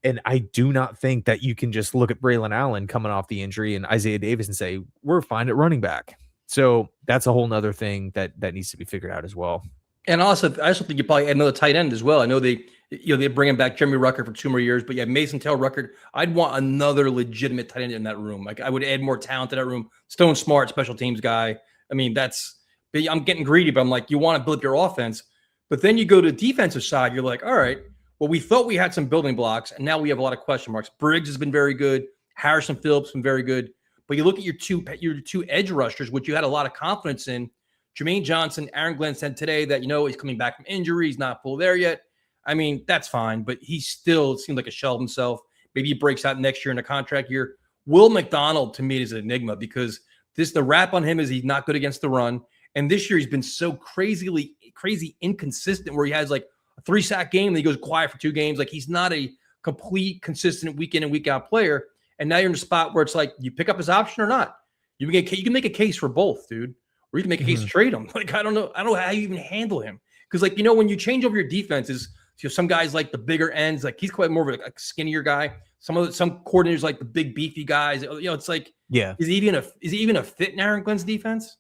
And I do not think that you can just look at Braylon Allen coming off the injury and Isaiah Davis and say we're fine at running back. So that's a whole nother thing that needs to be figured out as well. And also, I also think you probably add another tight end as well. I know they're bringing back Jeremy Ruckert for 2 more years, but Mason Taylor Ruckert. I'd want another legitimate tight end in that room. Like I would add more talent to that room. Stone Smart, special teams guy. I mean, I'm getting greedy, but I'm like, you want to build your offense, but then you go to the defensive side. You're like, all right, well, we thought we had some building blocks, and now we have a lot of question marks. Briggs has been very good. Harrison Phillips has been very good. But you look at your two edge rushers, which you had a lot of confidence in. Jermaine Johnson, Aaron Glenn said today that, he's coming back from injury. He's not full there yet. I mean, that's fine, but he still seems like a shell of himself. Maybe he breaks out next year in a contract year. Will McDonald, to me, is an enigma because the rap on him is he's not good against the run. And this year he's been so crazy inconsistent where he has like a 3-sack game and he goes quiet for 2 games. Like he's not a complete, consistent week in and week out player. And now you're in a spot where it's like you pick up his option or not. You can make a case for both, dude. Or you can make a case to trade him. Like, I don't know how you even handle him. Because, like, when you change over your defenses, some guys like the bigger ends, like he's quite more of a skinnier guy. Some coordinators like the big beefy guys. It's like, is he even a fit in Aaron Glenn's defense?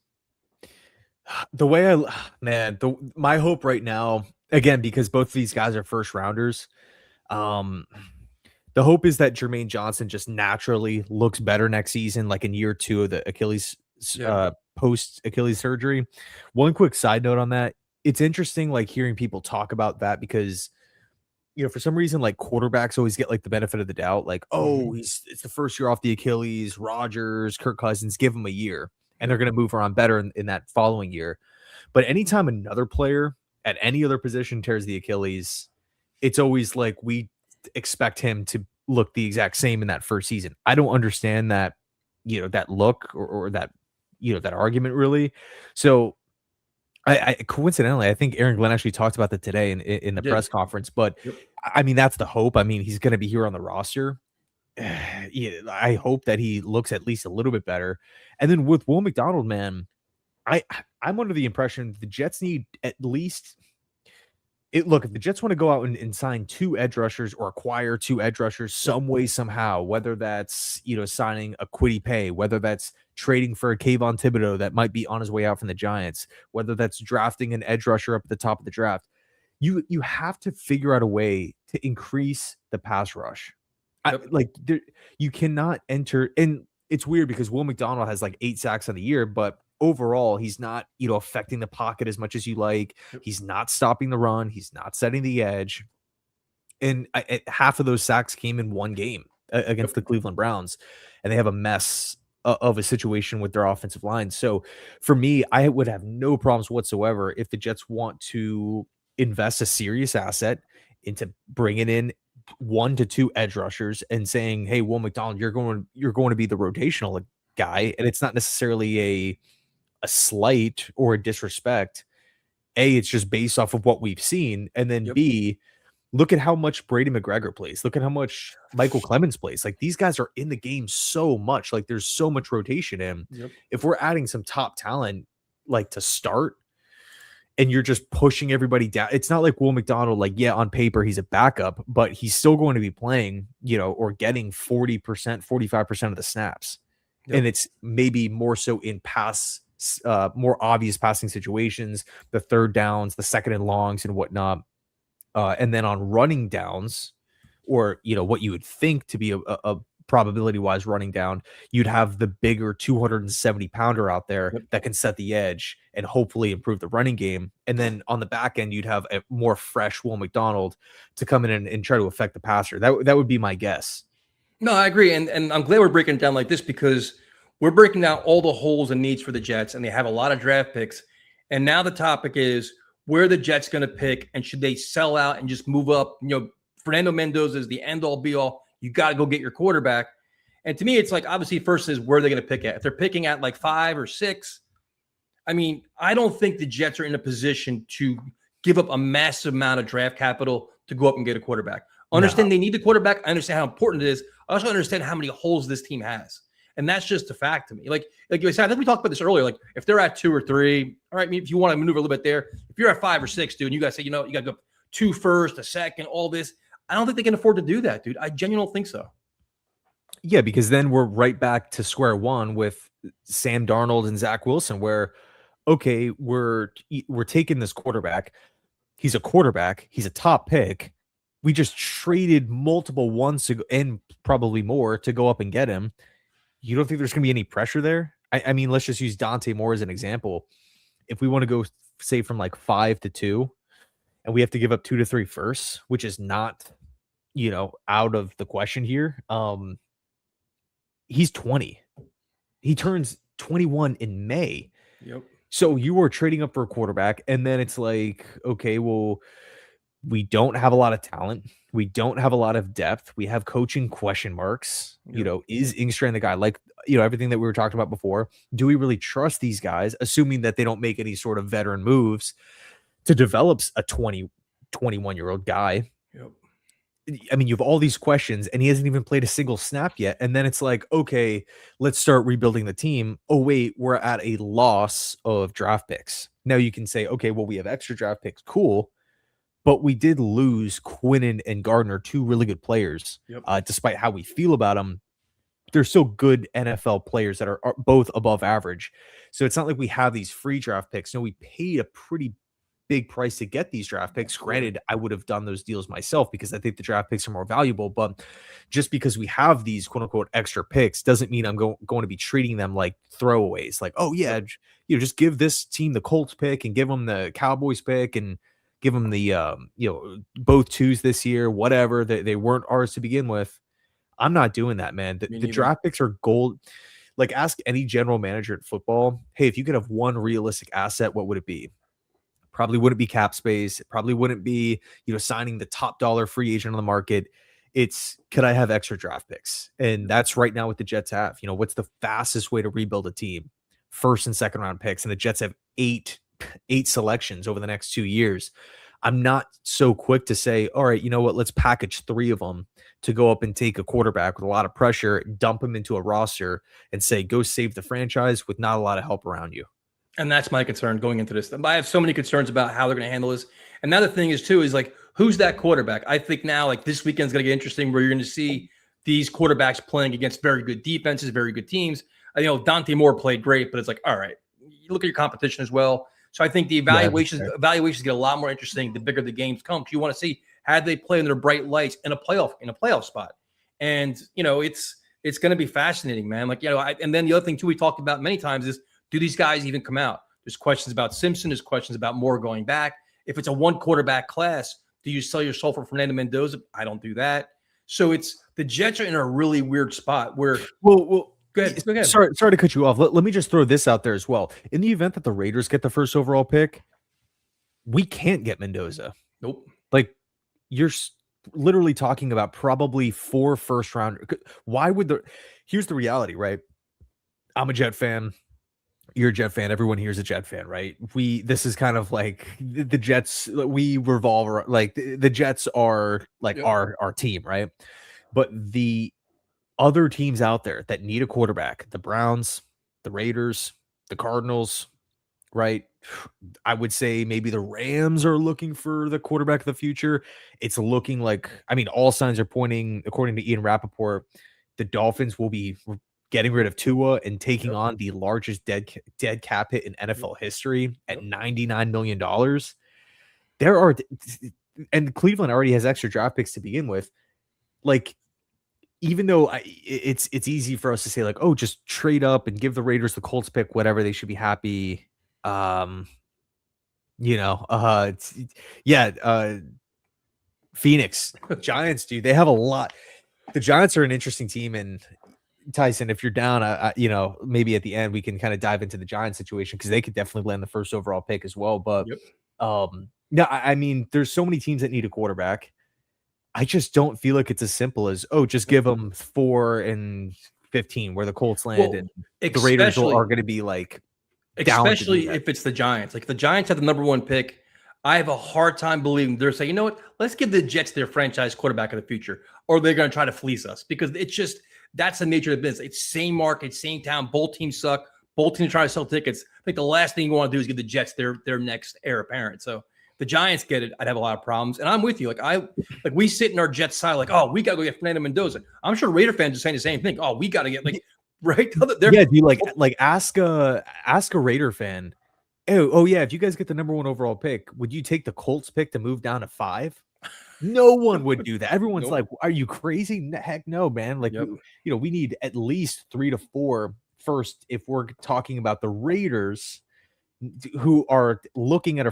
The way my hope right now, again, because both of these guys are first rounders, the hope is that Jermaine Johnson just naturally looks better next season, like in year 2 of the Achilles post Achilles surgery. One quick side note on that. It's interesting, like hearing people talk about that because, for some reason, like quarterbacks always get like the benefit of the doubt. Like, it's the first year off the Achilles, Rodgers, Kirk Cousins, give him a year and they're going to move around better in that following year. But anytime another player at any other position tears the Achilles, it's always like we expect him to look the exact same in that first season. I don't understand that, that look or that, that argument really. So I coincidentally, I think Aaron Glenn actually talked about that today in the press conference, but I mean, that's the hope. I mean, he's going to be here on the roster. I hope that he looks at least a little bit better. And then with Will McDonald, man, I'm under the impression the Jets need at least look, if the Jets want to go out and sign 2 edge rushers or acquire 2 edge rushers some way, somehow, whether that's, signing a Kwity Paye, whether that's trading for a Kayvon Thibodeau that might be on his way out from the Giants, whether that's drafting an edge rusher up at the top of the draft, you have to figure out a way to increase the pass rush. You cannot enter, and it's weird because Will McDonald has like 8 sacks on the year, but overall, he's not, affecting the pocket as much as you like. He's not stopping the run. He's not setting the edge. And half of those sacks came in one game against the Cleveland Browns, and they have a mess of a situation with their offensive line. So for me, I would have no problems whatsoever if the Jets want to invest a serious asset into bringing in 1 to 2 edge rushers and saying, "Hey, Will McDonald, you're going to be the rotational guy," and it's not necessarily a slight or a disrespect. A, it's just based off of what we've seen, and then Yep. B, look at how much Brady McGregor plays. Look at how much Michael Clemens plays. Like, these guys are in the game so much. Like, there's so much rotation in. Yep. If we're adding some top talent, like, to start, and you're just pushing everybody down, it's not like Will McDonald, like, yeah, on paper he's a backup, but he's still going to be playing, or getting 40%, 45% of the snaps. Yep. And it's maybe more so in more obvious passing situations, the third downs, the second and longs and whatnot. And then on running downs, or, what you would think to be a probability wise running down, you'd have the bigger 270 pounder out there that can set the edge and hopefully improve the running game. And then on the back end, you'd have a more fresh Will McDonald to come in and try to affect the passer. That would be my guess. No, I agree. And I'm glad we're breaking it down like this, because we're breaking down all the holes and needs for the Jets, and they have a lot of draft picks. And now the topic is, where are the Jets going to pick, and should they sell out and just move up? Fernando Mendoza is the end-all, be-all. You got to go get your quarterback. And to me, it's like, obviously, first is where are they going to pick at? If they're picking at like 5 or 6, I mean, I don't think the Jets are in a position to give up a massive amount of draft capital to go up and get a quarterback. Understand They need the quarterback. I understand how important it is. I also understand how many holes this team has. And that's just a fact to me. Like you said, I think we talked about this earlier. Like, if they're at 2 or 3, all right, if you want to maneuver a little bit there. If you're at 5 or 6, dude, and you guys say, you got to go 2 first, a second, all this. I don't think they can afford to do that, dude. I genuinely don't think so. Yeah, because then we're right back to square one with Sam Darnold and Zach Wilson, where, okay, we're taking this quarterback. He's a quarterback. He's a top pick. We just traded multiple ones to go, and probably more, to go up and get him. You don't think there's going to be any pressure there? I mean, let's just use Dante Moore as an example. If we want to go, say, from like 5 to 2, and we have to give up 2 to 3 firsts, which is not, out of the question here. He's 20. He turns 21 in May. Yep. So you are trading up for a quarterback, and then it's like, okay, well, we don't have a lot of talent. We don't have a lot of depth. We have coaching question marks. Yep. Is Ingstrand the guy? Like, everything that we were talking about before. Do we really trust these guys, assuming that they don't make any sort of veteran moves to develop a 21-year-old guy? Yep. I mean, you have all these questions, and he hasn't even played a single snap yet. And then it's like, okay, let's start rebuilding the team. Oh, wait, we're at a loss of draft picks. Now you can say, okay, well, we have extra draft picks. Cool. But we did lose Quinnen and Gardner, 2 really good players. Yep. Despite how we feel about them, they're still good NFL players that are both above average. So it's not like we have these free draft picks. No, we paid a pretty big price to get these draft picks. Granted, I would have done those deals myself because I think the draft picks are more valuable. But just because we have these quote unquote extra picks doesn't mean I'm going to be treating them like throwaways. Like, oh yeah, just give this team the Colts pick and give them the Cowboys pick and give them the both 2s this year, whatever. They weren't ours to begin with. I'm not doing that, man. The draft picks are gold. Like, ask any general manager at football, hey, if you could have one realistic asset, what would it be? Probably wouldn't be cap space. It probably wouldn't be, signing the top dollar free agent on the market. It's, could I have extra draft picks? And that's right now what the Jets have. What's the fastest way to rebuild a team? First and second round picks. And the Jets have eight selections over the next 2 years. I'm not so quick to say, all right, you know what? Let's package 3 of them to go up and take a quarterback with a lot of pressure, dump him into a roster and say, go save the franchise with not a lot of help around you. And that's my concern going into this. I have so many concerns about how they're going to handle this. Another thing is, too, is like, who's that quarterback? I think now, like, this weekend's going to get interesting where you're going to see these quarterbacks playing against very good defenses, very good teams. Dante Moore played great, but it's like, all right, you look at your competition as well. So I think the evaluations get a lot more interesting the bigger the games come. You want to see how they play in their bright lights in a playoff spot. And, it's going to be fascinating, man. Like, and then the other thing, too, we talked about many times is, do these guys even come out? There's questions about Simpson. There's questions about Moore going back. If it's a 1 quarterback class, do you sell your soul for Fernando Mendoza? I don't do that. So the Jets are in a really weird spot where. Well, Go ahead. Go ahead. Sorry to cut you off. Let me just throw this out there as well. In the event that the Raiders get the first overall pick, we can't get Mendoza. Nope. Like, you're literally talking about probably 4 first round. Why would here's the reality, right? I'm a Jet fan. You're a Jet fan. Everyone here is a Jet fan, right? This is kind of like the Jets. We revolve like the Jets are like our team, right? But the other teams out there that need a quarterback, the Browns, the Raiders, the Cardinals, right? I would say maybe the Rams are looking for the quarterback of the future. It's looking like, I mean, all signs are pointing, according to Ian Rappaport, the Dolphins will be getting rid of Tua and taking on the largest dead cap hit in NFL history at $99 million. There are, and Cleveland already has extra draft picks to begin with. Like, even though it's easy for us to say like, oh, just trade up and give the Raiders the Colts pick, whatever, they should be happy. Phoenix Giants, dude, they have a lot. The Giants are an interesting team, and Tyson, if you're down, maybe at the end we can kind of dive into the Giants situation because they could definitely land the first overall pick as well. But no, I mean, there's so many teams that need a quarterback. I just don't feel like it's as simple as, oh, just give them 4 and 15 where the Colts land, and the Raiders are going to be like, especially if it's the Giants. Like, if the Giants have the number 1 pick, I have a hard time believing they're saying, you know what, let's give the Jets their franchise quarterback of the future, or they're going to try to fleece us, because it's just, that's the nature of the business. It's same market, same town. Both teams suck. Both teams try to sell tickets. I think the last thing you want to do is give the Jets their next heir apparent. So the Giants get it, I'd have a lot of problems. And I'm with you. Like, we sit in our Jets side, like, oh, we got to go get Fernando Mendoza. I'm sure Raider fans are saying the same thing. Oh, we got to get, like, right? Yeah, dude, like ask a Raider fan. Oh yeah, if you guys get the number 1 overall pick, would you take the Colts pick to move down to 5? No one would do that. Everyone's like, are you crazy? Heck no, man. Like, we need at least 3 to 4 first if we're talking about the Raiders, who are looking at a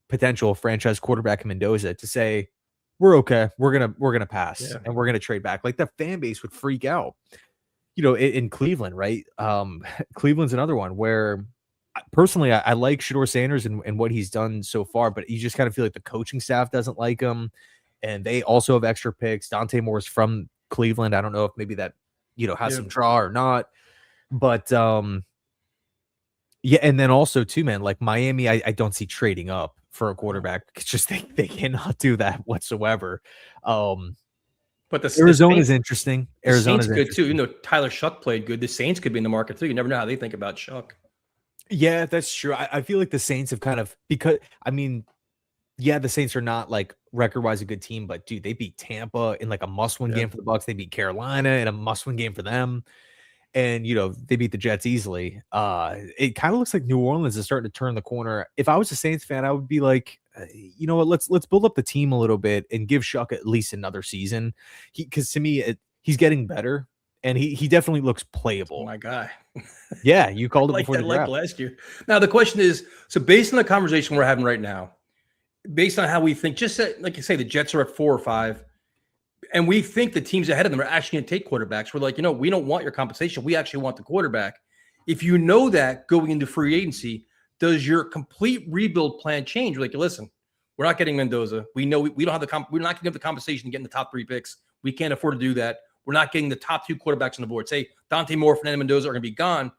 potential franchise quarterback in Mendoza, to say, we're okay. We're gonna pass and we're gonna trade back. Like, the fan base would freak out. In Cleveland, right? Cleveland's another one where, personally, I like Shedeur Sanders and what he's done so far, but you just kind of feel like the coaching staff doesn't like him, and they also have extra picks. Dante Moore's from Cleveland. I don't know if maybe that has some draw or not, but and then also too, man, like Miami, I don't see trading up for a quarterback. It's just they cannot do that whatsoever. But Arizona is interesting. Arizona's good too. Tyler Shuck played good. The Saints could be in the market too. You never know how they think about Shuck. Yeah, that's true. I feel like the Saints have kind of, because, I mean, the Saints are not like record-wise a good team, but dude, they beat Tampa in like a must-win game for the Bucs. They beat Carolina in a must-win game for them, and they beat the Jets easily. It kind of looks like New Orleans is starting to turn the corner. If I was a Saints fan, I would be like, you know what, let's build up the team a little bit and give Shuck at least another season. Because to me, he's getting better. And he definitely looks playable. Oh, my guy. Yeah, you called it like before that, the draft. like last year. Now, the question is, so based on the conversation we're having right now, based on how we think, just like you say, the Jets are at 4 or 5, and we think the teams ahead of them are actually going to take quarterbacks. We're like, we don't want your compensation. We actually want the quarterback. If you know that going into free agency, does your complete rebuild plan change? We're like, listen, we're not getting Mendoza. We know we don't have we're not going to give the compensation to get in the top 3 picks. We can't afford to do that. We're not getting the top 2 quarterbacks on the board. Say Dante Moore, Fernando Mendoza are going to be gone.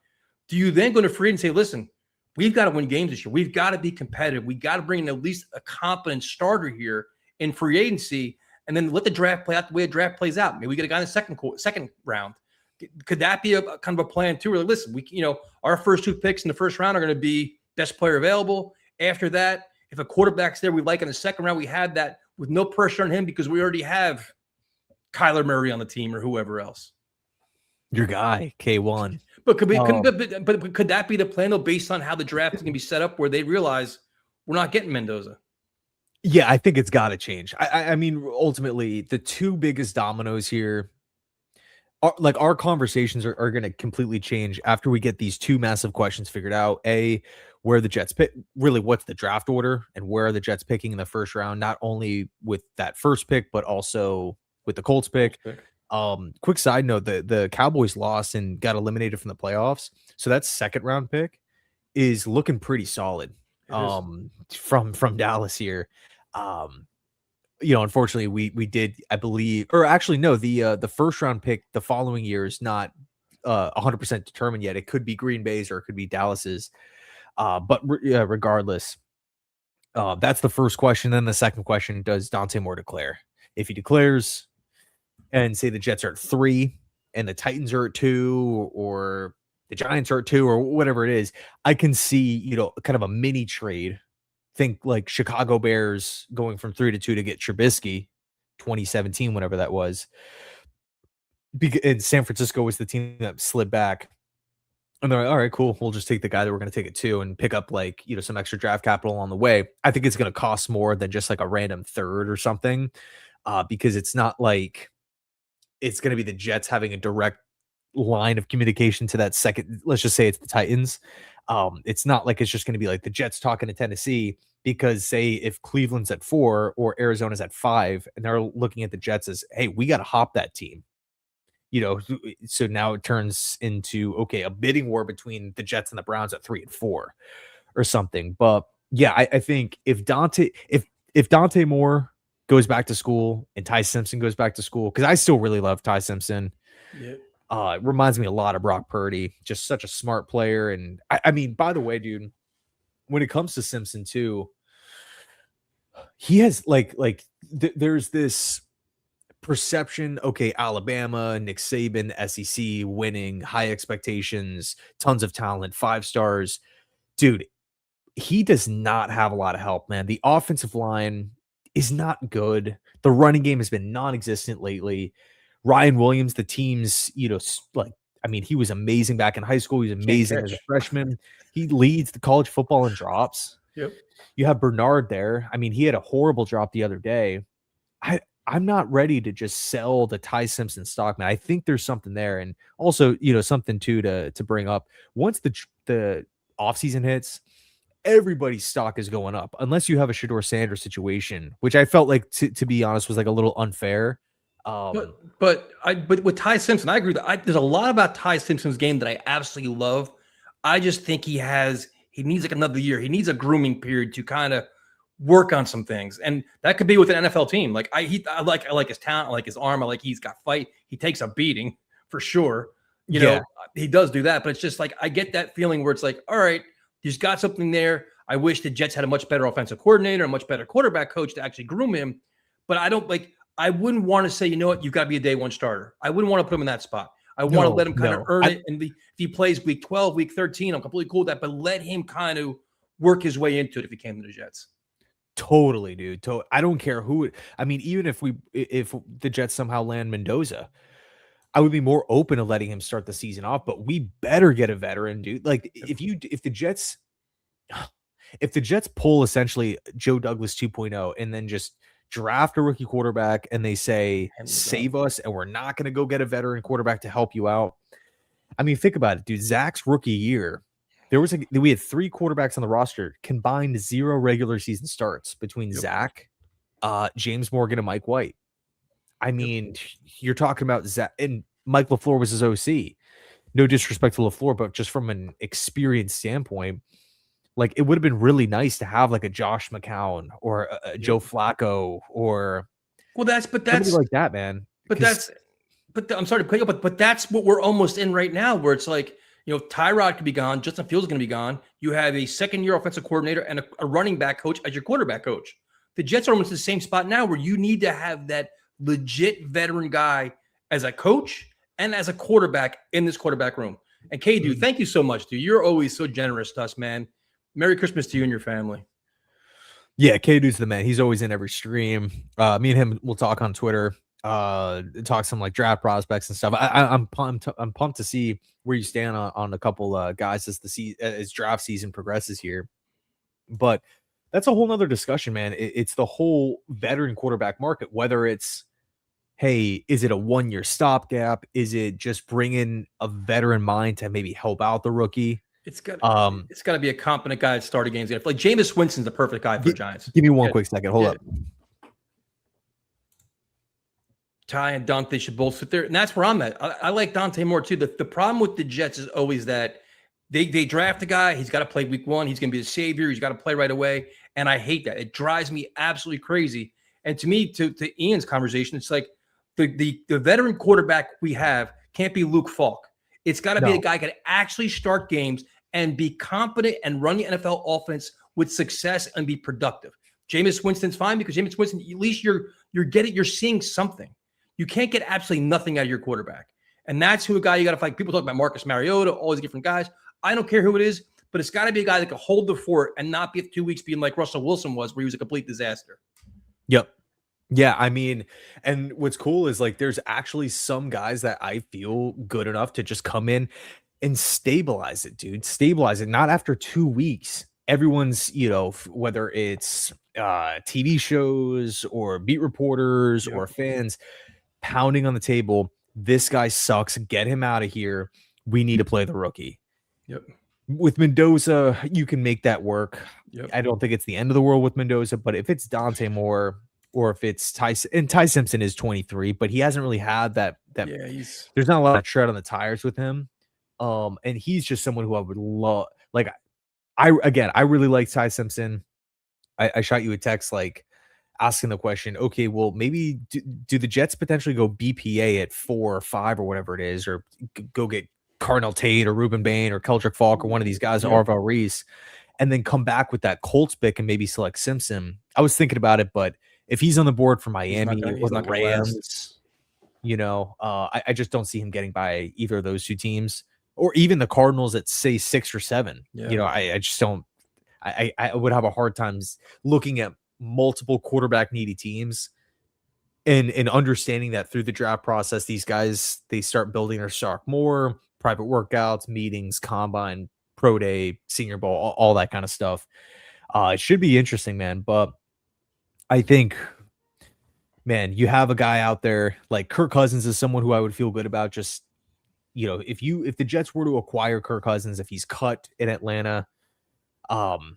Do you then go to free and say, listen, we've got to win games this year. We've got to be competitive. We got to bring in at least a competent starter here in free agency, and then let the draft play out the way the draft plays out. Maybe we get a guy in the second round. Could that be a kind of a plan too? Or like, listen, our first 2 picks in the first round are going to be best player available. After that, if a quarterback's there we like in the second round, we have that with no pressure on him because we already have Kyler Murray on the team or whoever else. Your guy, K1. But could that be the plan though, based on how the draft is going to be set up, where they realize we're not getting Mendoza? Yeah, I think it's got to change. I mean, ultimately, the 2 biggest dominoes here are, like, our conversations are going to completely change after we get these 2 massive questions figured out. A, where the Jets pick, really what's the draft order, and where are the Jets picking in the first round, not only with that first pick, but also with the Colts pick. Quick side note: the Cowboys lost and got eliminated from the playoffs, so that second round pick is looking pretty solid. From Dallas here. Unfortunately, we did, I believe, or actually no, the first round pick the following year is not 100% determined yet. It could be Green Bay's or it could be Dallas's. Regardless, that's the first question. Then the second question: does Dante Moore declare? If he declares, and say the Jets are at 3 and the Titans are at 2, or the Giants are at 2, or whatever it is, I can see, kind of a mini trade. Think like Chicago Bears going from 3 to 2 to get Trubisky, 2017, whenever that was. And San Francisco was the team that slid back. And they're like, all right, cool. We'll just take the guy that we're going to take it to and pick up some extra draft capital on the way. I think it's going to cost more than just like a random third or something, because it's not like it's going to be the Jets having a direct line of communication to that second. Let's just say it's the Titans. It's not like it's just going to be like the Jets talking to Tennessee, because say if Cleveland's at 4 or Arizona's at 5 and they're looking at the Jets as, hey, we got to hop that team. So now it turns into, okay, a bidding war between the Jets and the Browns at 3 and 4 or something. But yeah, I think if Dante Moore goes back to school and Ty Simpson goes back to school, because I still really love Ty Simpson. Yep. It reminds me a lot of Brock Purdy, just such a smart player. And I mean, by the way, dude, when it comes to Simpson too, he has there's this perception, okay, Alabama, Nick Saban, SEC, winning, high expectations, tons of talent, 5 stars. Dude, he does not have a lot of help, man. The offensive line is not good. The running game has been non-existent lately. Ryan Williams, the team's, he was amazing back in high school. He was amazing as a freshman. He leads the college football in drops. Yep. You have Bernard there. I mean, he had a horrible drop the other day. I'm not ready to just sell the Ty Simpson stock, man. I think there's something there. And also, something too to bring up. Once the offseason hits, everybody's stock is going up, unless you have a Shedeur Sanders situation, which I felt like, to be honest, was like a little unfair. But with Ty Simpson, I agree that there's a lot about Ty Simpson's game that I absolutely love. I just think he needs like another year. He needs a grooming period to kind of work on some things, and that could be with an NFL team. Like I like his talent, I like his arm, I like he's got fight. He takes a beating for sure. He does do that, but it's just like I get that feeling where it's like, all right, he's got something there. I wish the Jets had a much better offensive coordinator, a much better quarterback coach to actually groom him. But I wouldn't want to say, you know what, you've got to be a day 1 starter. I wouldn't want to put him in that spot. I want to let him kind of earn it. And if he plays week 12, week 13, I'm completely cool with that. But let him kind of work his way into it if he came to the Jets. Totally, dude. I don't care who. I mean, even if the Jets somehow land Mendoza, I would be more open to letting him start the season off. But we better get a veteran, dude. Like if the Jets pull essentially Joe Douglas 2.0 and then just draft a rookie quarterback and they say, save us, and we're not going to go get a veteran quarterback to help you out. I mean, think about it, dude. Zach's rookie year, we had 3 quarterbacks on the roster, combined 0 regular season starts between Zach, James Morgan, and Mike White. I mean, you're talking about Zach, and Mike LaFleur was his OC. No disrespect to LaFleur, but just from an experience standpoint, like it would have been really nice to have like a Josh McCown or a Joe Flacco or that's like that, man. I'm sorry to cut you up, but that's what we're almost in right now, where it's like, Tyrod could be gone. Justin Fields is going to be gone. You have a second-year offensive coordinator and a running back coach as your quarterback coach. The Jets are almost in the same spot now where you need to have that legit veteran guy as a coach and as a quarterback in this quarterback room. And K, dude, thank you so much, dude. You're always so generous to us, man. Merry Christmas to you and your family. Yeah, K-Dude's the man. He's always in every stream. Me and him will talk on Twitter. Talk some like draft prospects and stuff. I'm pumped to see where you stand on a couple guys as draft season progresses here. But that's a whole nother discussion, man. It's the whole veteran quarterback market, whether it's, hey, is it a 1-year stopgap? Is it just bringing a veteran mind to maybe help out the rookie? It's got to be a competent guy that started games. Like Jameis Winston's the perfect guy for the Giants. Give me one quick second. Hold up. Ty and Dante should both sit there, and that's where I'm at. I like Dante Moore too. The problem with the Jets is always that they draft a guy, he's got to play week 1, he's going to be the savior, he's got to play right away, and I hate that. It drives me absolutely crazy. And to me, to Ian's conversation, it's like the veteran quarterback we have can't be Luke Falk. It's got to be a guy who can actually start games and be competent and run the NFL offense with success and be productive. Jameis Winston's fine because Jameis Winston, at least you're seeing something. You can't get absolutely nothing out of your quarterback. And that's who a guy you got to fight. People talk about Marcus Mariota, all these different guys. I don't care who it is, but it's got to be a guy that can hold the fort and not be 2 weeks being like Russell Wilson was, where he was a complete disaster. Yep. Yeah, I mean, and what's cool is like there's actually some guys that I feel good enough to just come in and stabilize it, dude. Stabilize it. Not after 2 weeks. Everyone's, whether it's TV shows or beat reporters or fans pounding on the table. This guy sucks. Get him out of here. We need to play the rookie. Yep. With Mendoza, you can make that work. Yep. I don't think it's the end of the world with Mendoza, but if it's Dante Moore or if it's Ty Simpson is 23, but he hasn't really had that. There's not a lot of tread on the tires with him. And he's just someone who I would love. Like, I really like Ty Simpson. I shot you a text like asking the question, okay, well, maybe do the Jets potentially go BPA at 4 or 5 or whatever it is, or go get Carnell Tate or Ruben Bain or Keldrick Falk or one of these guys, Arvell Reese, and then come back with that Colts pick and maybe select Simpson. I was thinking about it, but if he's on the board for Miami or the Rams, I just don't see him getting by either of those two teams, or even the Cardinals at say 6 or 7. I just don't. I would have a hard time looking at multiple quarterback needy teams and understanding that through the draft process, these guys, they start building their stock more, private workouts, meetings, combine, pro day, senior bowl, all that kind of stuff. It should be interesting, man. But I think, man, you have a guy out there like Kirk Cousins is someone who I would feel good about. Just, if the Jets were to acquire Kirk Cousins, if he's cut in Atlanta, and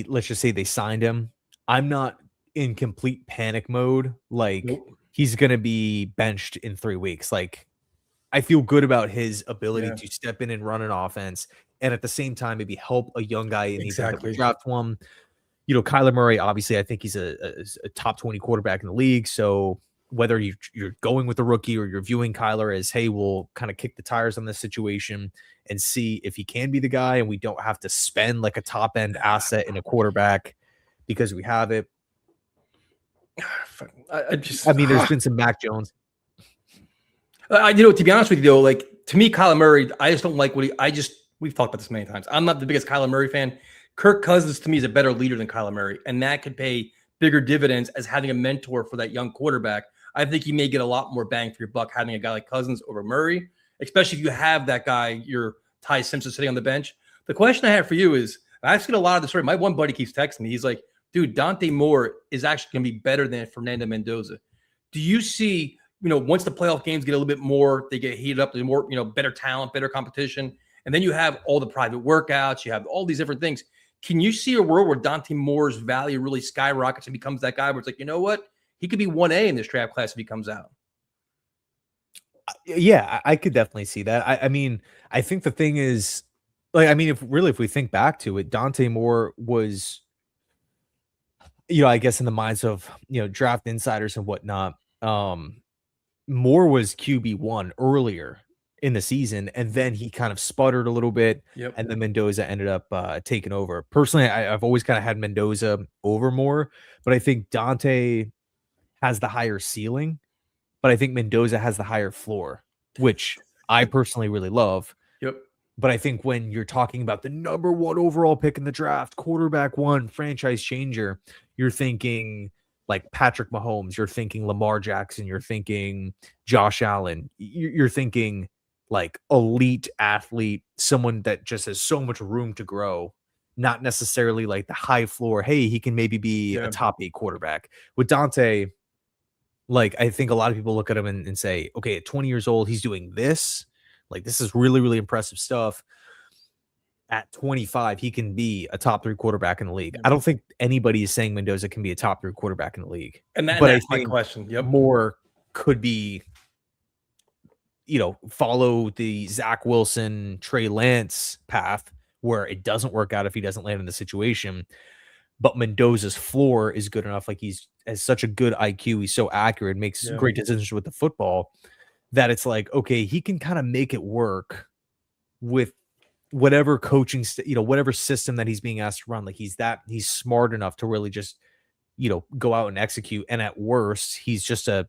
let's just say they signed him, I'm not in complete panic mode. Like, he's going to be benched in 3 weeks. Like, I feel good about his ability to step in and run an offense, and at the same time, maybe help a young guy in the draft one. Kyler Murray, obviously, I think he's a top 20 quarterback in the league. So whether you're going with the rookie or you're viewing Kyler as, hey, we'll kind of kick the tires on this situation and see if he can be the guy, and we don't have to spend like a top end asset in a quarterback because we have it. I mean, there's been some Mac Jones. To be honest with you, though, like, to me, Kyler Murray, I just don't like what we've talked about this many times. I'm not the biggest Kyler Murray fan. Kirk Cousins, to me, is a better leader than Kyler Murray, and that could pay bigger dividends as having a mentor for that young quarterback. I think you may get a lot more bang for your buck having a guy like Cousins over Murray, especially if you have that guy, your Ty Simpson, sitting on the bench. The question I have for you is, I've seen a lot of the story. My one buddy keeps texting me. He's like, dude, Dante Moore is actually going to be better than Fernando Mendoza. Do you see, once the playoff games get a little bit more, they get heated up, there's more, better talent, better competition, and then you have all the private workouts, you have all these different things. Can you see a world where Dante Moore's value really skyrockets and becomes that guy where it's like, you know what? He could be 1A in this draft class if he comes out. Yeah, I could definitely see that. I mean, I think the thing is, like, I mean, if we think back to it, Dante Moore was, I guess in the minds of, draft insiders and whatnot, Moore was QB1 earlier in the season, and then he kind of sputtered a little bit, and then Mendoza ended up taking over. Personally, I've always kind of had Mendoza over Moore, but I think Dante has the higher ceiling, but I think Mendoza has the higher floor, which I personally really love. But I think when you're talking about the number 1 overall pick in the draft, quarterback 1, franchise changer, you're thinking like Patrick Mahomes, you're thinking Lamar Jackson, you're thinking Josh Allen, you're thinking like elite athlete, someone that just has so much room to grow, not necessarily like the high floor. Hey, he can maybe be a top 8 quarterback. With Dante, like, I think a lot of people look at him and say, okay, at 20 years old, he's doing this. Like, this is really, really impressive stuff. At 25, he can be a top 3 quarterback in the league. I don't think anybody is saying Mendoza can be a top 3 quarterback in the league. That's my question. Moore could be, follow the Zach Wilson, Trey Lance path where it doesn't work out if he doesn't land in the situation. But Mendoza's floor is good enough. Like he has such a good IQ. He's so accurate, makes great decisions with the football that it's like, okay, he can kind of make it work with whatever coaching, whatever system that he's being asked to run. Like he's smart enough to really just, go out and execute. And at worst, he's just an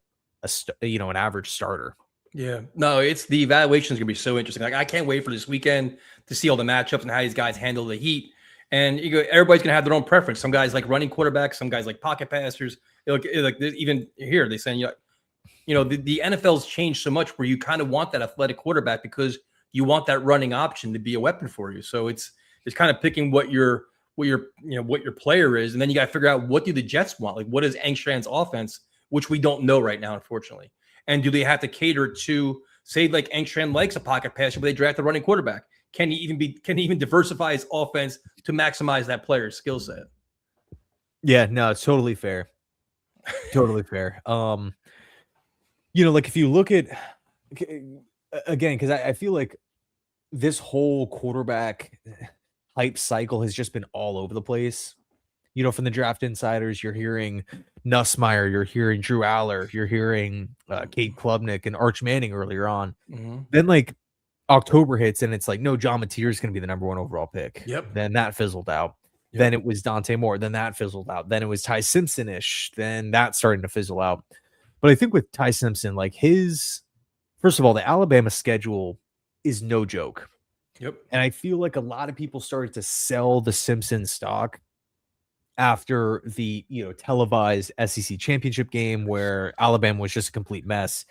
average starter. Yeah, no, the evaluation is going to be so interesting. Like I can't wait for this weekend to see all the matchups and how these guys handle the heat. And everybody's going to have their own preference. Some guys like running quarterbacks, some guys like pocket passers. Like even here, they're saying, the NFL's changed so much where you kind of want that athletic quarterback because you want that running option to be a weapon for you. So it's kind of picking what your player is, and then you got to figure out what do the Jets want. Like what is Engstrand's offense, which we don't know right now, unfortunately. And do they have to cater to say like Engstrand likes a pocket passer, but they draft a running quarterback? Can he even diversify his offense to maximize that player's skill set? Yeah, no, it's totally fair. Totally fair. Like if you look at again, because I feel like this whole quarterback hype cycle has just been all over the place. From the Draft Insiders, you're hearing Nussmeier, you're hearing Drew Aller, you're hearing Kate Klubnik and Arch Manning earlier on. Mm-hmm. Then like October hits and it's like, no, John Mateer is going to be the number 1 overall pick. Yep. Then that fizzled out. Yep. Then it was Dante Moore. Then that fizzled out. Then it was Ty Simpson-ish. Then that's starting to fizzle out. But I think with Ty Simpson, like first of all, the Alabama schedule is no joke. Yep. And I feel like a lot of people started to sell the Simpson stock after the televised SEC championship game where Alabama was just a complete mess.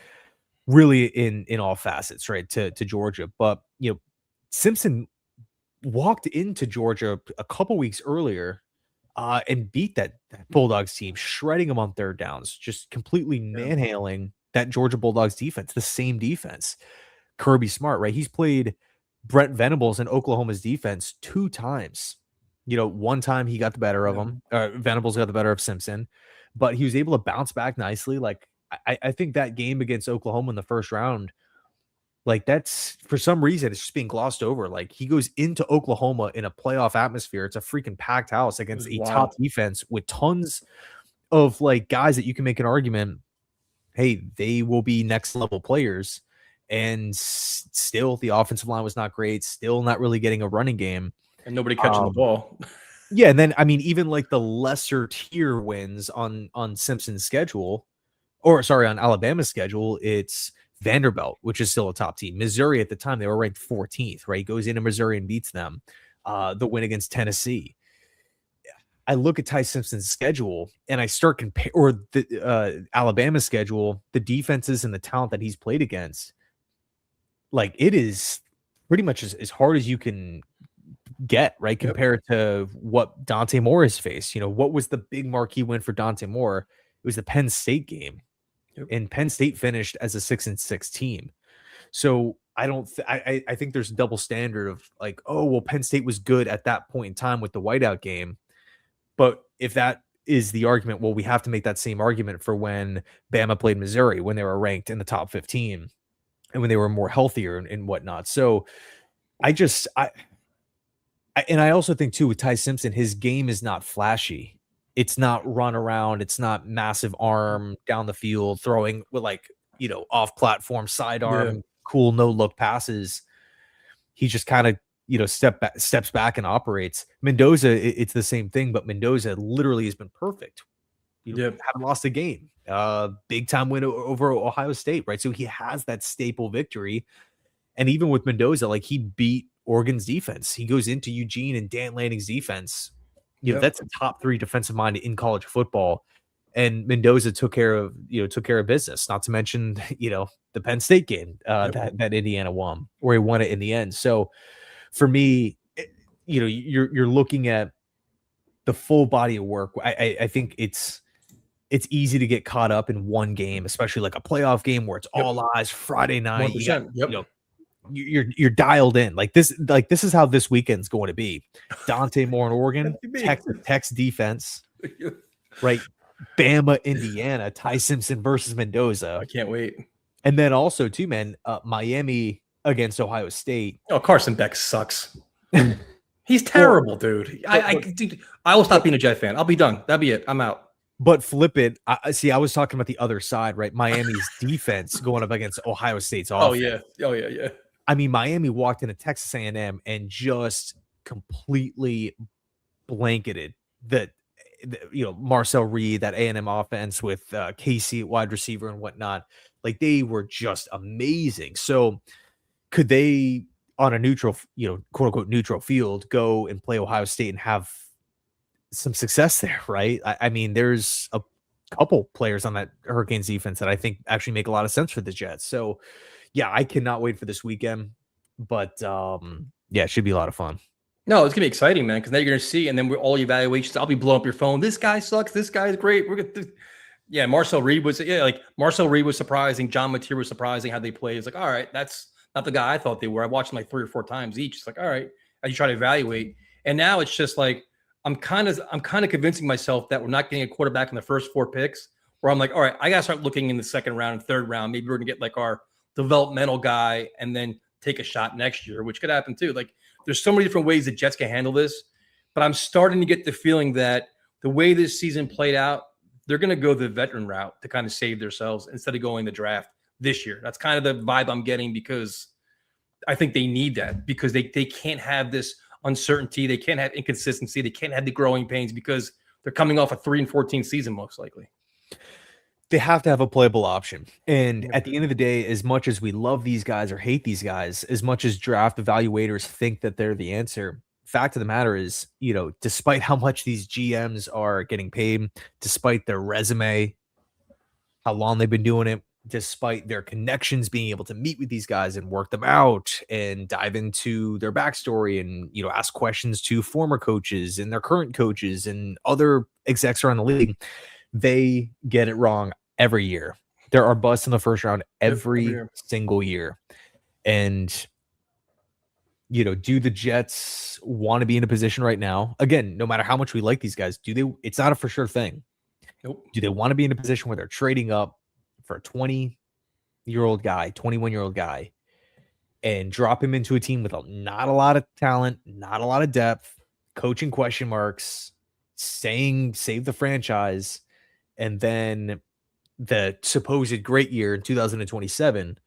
Really in all facets, right, to Georgia. But, Simpson walked into Georgia a couple weeks earlier and beat that Bulldogs team, shredding them on third downs, just completely manhandling that Georgia Bulldogs defense, the same defense. Kirby Smart, right? He's played Brent Venables in Oklahoma's defense 2 times. One time he got the better of him. Venables got the better of Simpson, but he was able to bounce back nicely. Like, I think that game against Oklahoma in the first round, like that's for some reason it's just being glossed over. Like he goes into Oklahoma in a playoff atmosphere. It's a freaking packed house against a top defense with tons of like guys that you can make an argument, hey, they will be next level players. And still the offensive line was not great, still not really getting a running game. And nobody catching the ball. Yeah, and then I mean, even like the lesser tier wins on Simpson's schedule, on Alabama's schedule, it's Vanderbilt, which is still a top team. Missouri at the time, they were ranked 14th, right? He goes into Missouri and beats them. The win against Tennessee. I look at Ty Simpson's schedule and I start the Alabama's schedule, the defenses and the talent that he's played against. Like it is pretty much as hard as you can get, right? Compared to what Dante Moore has faced. What was the big marquee win for Dante Moore? It was the Penn State game. And Penn State finished as a 6-6 team. So I think there's a double standard of like, oh, well, Penn State was good at that point in time with the whiteout game. But if that is the argument, well, we have to make that same argument for when Bama played Missouri, when they were ranked in the top 15 and when they were more healthier and whatnot. So I also think too with Ty Simpson, his game is not flashy. It's not run around. It's not massive arm down the field, throwing with like, off platform sidearm, cool, no look passes. He just kind of, steps back and operates. Mendoza, it's the same thing, but Mendoza literally has been perfect. Haven't lost a game. Big time win over Ohio State, right? So he has that staple victory. And even with Mendoza, like he beat Oregon's defense. He goes into Eugene and Dan Lanning's defense. That's a top 3 defensive mind in college football. And Mendoza took care of business, not to mention, the Penn State game that Indiana won, where he won it in the end. So for me, you're looking at the full body of work. I think it's easy to get caught up in one game, especially like a playoff game where it's all eyes Friday night. You're dialed in. Like this is how this weekend's going to be. Dante Moore in Oregon, Texas defense, right? Bama, Indiana, Ty Simpson versus Mendoza. I can't wait. And then also, too, man, Miami against Ohio State. Oh, Carson Beck sucks. He's terrible, dude. Dude, I will stop being a Jet fan. I'll be done. That'll be it. I'm out. But flip it. I was talking about the other side, right? Miami's defense going up against Ohio State's offense. Oh, yeah. I mean, Miami walked into Texas A&M and just completely blanketed the Marcel Reed, that A&M offense with Casey at wide receiver and whatnot. Like, they were just amazing. So could they, on a neutral, quote unquote neutral field, go and play Ohio State and have some success there, right? I mean, there's a couple players on that Hurricanes defense that I think actually make a lot of sense for the Jets. So yeah, I cannot wait for this weekend. But yeah, it should be a lot of fun. No, it's gonna be exciting, man, because now you're gonna see, and then we're all evaluations. I'll be blowing up your phone. This guy sucks. This guy's great. We're gonna, yeah. Marcel Reed was surprising. John Mateer was surprising how they played. It's like, all right, that's not the guy I thought they were. I watched them like 3 or 4 times each. It's like, all right, as you try to evaluate, and now it's just like I'm kind of convincing myself that we're not getting a quarterback in the first 4 picks. Where I'm like, all right, I gotta start looking in the second round and third round. Maybe we're gonna get like our developmental guy, and then take a shot next year, which could happen too. Like, there's so many different ways the Jets can handle this, but I'm starting to get the feeling that the way this season played out, they're going to go the veteran route to kind of save themselves instead of going the draft this year. That's kind of the vibe I'm getting, because I think they need that, because they can't have this uncertainty. They can't have inconsistency. They can't have the growing pains, because they're coming off a 3-14 season, most likely. They have to have a playable option. And at the end of the day, as much as we love these guys or hate these guys, as much as draft evaluators think that they're the answer, fact of the matter is, despite how much these GMs are getting paid, despite their resume, how long they've been doing it, despite their connections, being able to meet with these guys and work them out and dive into their backstory and, ask questions to former coaches and their current coaches and other execs around the league, they get it wrong every year. There are busts in the first round every single year. And, do the Jets want to be in a position right now? Again, no matter how much we like these guys, it's not a for sure thing. Nope. Do they want to be in a position where they're trading up for a 20-year-old guy, 21-year-old guy, and drop him into a team with not a lot of talent, not a lot of depth, coaching question marks, saying save the franchise, and then the supposed great year in 2027.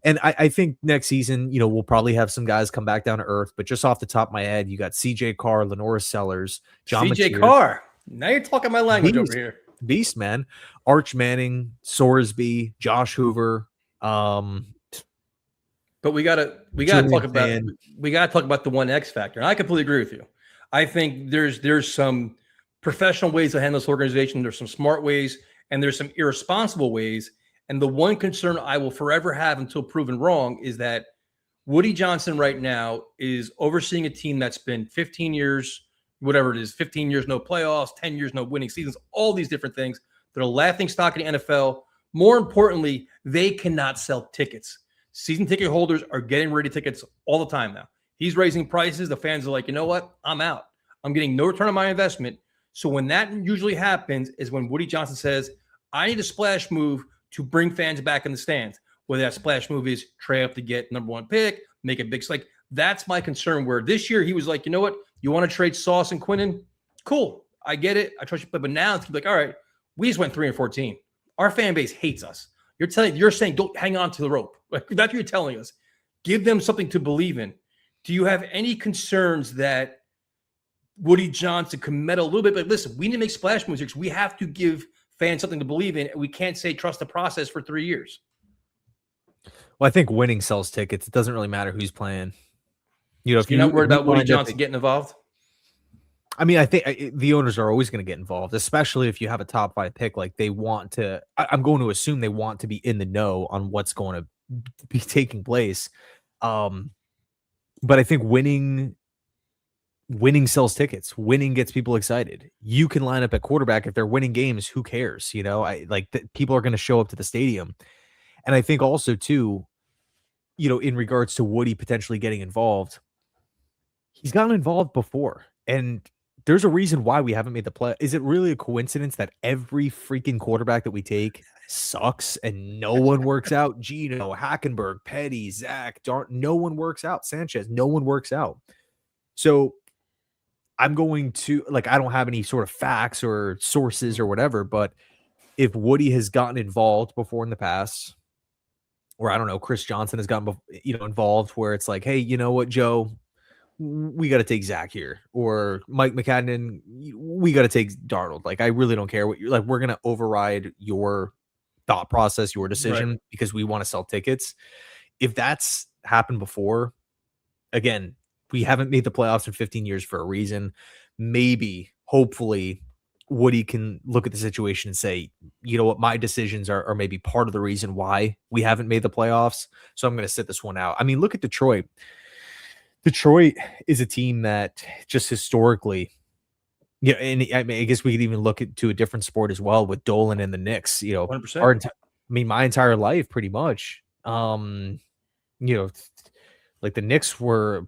And I think next season, we'll probably have some guys come back down to earth. But just off the top of my head, you got CJ Carr, Lenora Sellers, John CJ Carr. Now you're talking my language over here. Beast, man. Arch Manning, Sorsby, Josh Hoover. But we gotta talk about the one X factor. And I completely agree with you. I think there's some professional ways to handle this organization. There's some smart ways, and there's some irresponsible ways. And the one concern I will forever have until proven wrong is that Woody Johnson right now is overseeing a team that's been 15 years, whatever it is, 15 years, no playoffs, 10 years, no winning seasons, all these different things. They're a laughing stock in the NFL. More importantly, they cannot sell tickets. Season ticket holders are getting rid of tickets all the time now. He's raising prices. The fans are like, you know what? I'm out. I'm getting no return on my investment. So when that usually happens is when Woody Johnson says, I need a splash move to bring fans back in the stands. Whether that splash move is trade up to get number 1 pick, make a big like that's my concern. Where this year he was like, you know what? You want to trade Sauce and Quinnen? Cool. I get it. I trust you. But now it's like, all right, we just went 3-14. Our fan base hates us. You're saying don't hang on to the rope. Like, that's what you're telling us. Give them something to believe in. Do you have any concerns that Woody Johnson can meddle a little bit? But listen, we need to make splash moves because we have to give fans something to believe in. We can't say trust the process for 3 years. Well, I think winning sells tickets. It doesn't really matter who's playing. If you're not worried about Woody Johnson getting involved. I mean, I think the owners are always going to get involved, especially if you have a top 5 pick. Like, they want to. I'm going to assume they want to be in the know on what's going to be taking place. But I think winning sells tickets. Winning gets people excited. You can line up at quarterback if they're winning games. Who cares? People are going to show up to the stadium. And I think also too, in regards to Woody potentially getting involved, he's gotten involved before. And there's a reason why we haven't made the play. Is it really a coincidence that every freaking quarterback that we take sucks and no one works out? Gino, Hackenberg, Petty, Zach, no one works out. Sanchez, no one works out. So I'm going to, like, I don't have any sort of facts or sources or whatever, but if Woody has gotten involved before in the past, or I don't know, Chris Johnson has gotten, involved where it's like, hey, you know what, Joe, we got to take Zach here, or Mike McCadden, we got to take Darnold. Like, I really don't care what you're like. We're going to override your thought process, your decision, because we want to sell tickets. If that's happened before, again, we haven't made the playoffs in 15 years for a reason. Maybe, hopefully, Woody can look at the situation and say, you know what, my decisions are maybe part of the reason why we haven't made the playoffs. So I'm going to sit this one out. I mean, look at Detroit. Detroit is a team that just historically, and I mean, I guess we could even look to a different sport as well with Dolan and the Knicks, 100%. My entire life, pretty much. Like the Knicks were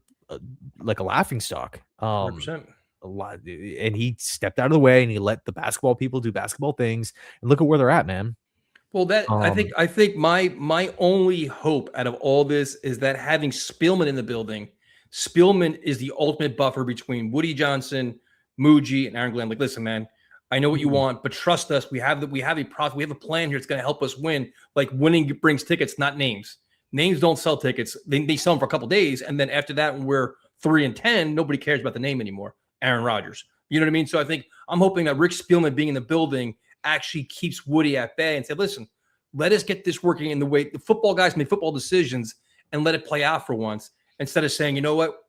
like a laughing stock. 100%. A lot, and he stepped out of the way and he let the basketball people do basketball things, and look at where they're at, man. Well, I think my only hope out of all this is that having Spielman in the building, Spielman is the ultimate buffer between Woody Johnson, Muji, and Aaron Glenn. Like, listen, man, I know what you want, but trust us. We have a process. We have a plan here. It's going to help us win. Like, winning brings tickets, not names. Names don't sell tickets. They sell them for a couple days, and then after that, when we're 3-10, nobody cares about the name anymore. Aaron Rodgers. You know what I mean? So I think I'm hoping that Rick Spielman being in the building actually keeps Woody at bay and say, listen, let us get this working in the way the football guys make football decisions and let it play out for once, instead of saying, you know what,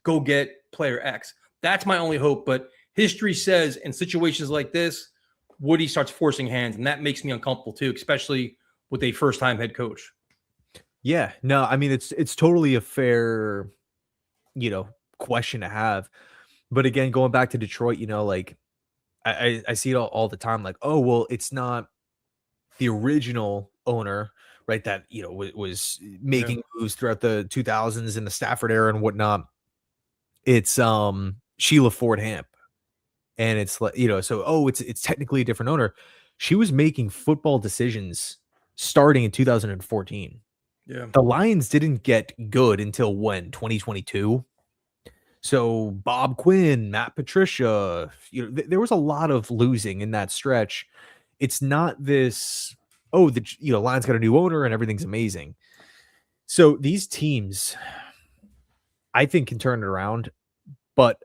go get player X. That's my only hope. But history says in situations like this, Woody starts forcing hands, and that makes me uncomfortable too, especially with a first-time head coach. Yeah, no, I mean, it's totally a fair, question to have. But again, going back to Detroit, like I see it all the time. Like, oh, well, it's not the original owner, right? That, was making moves throughout the 2000s and the Stafford era and whatnot. It's Sheila Ford Hamp. And it's like, so, it's technically a different owner. She was making football decisions starting in 2014. Yeah. The Lions didn't get good until when? 2022. So Bob Quinn, Matt Patricia, there was a lot of losing in that stretch. It's not this, Lions got a new owner and everything's amazing. So these teams, I think, can turn it around, but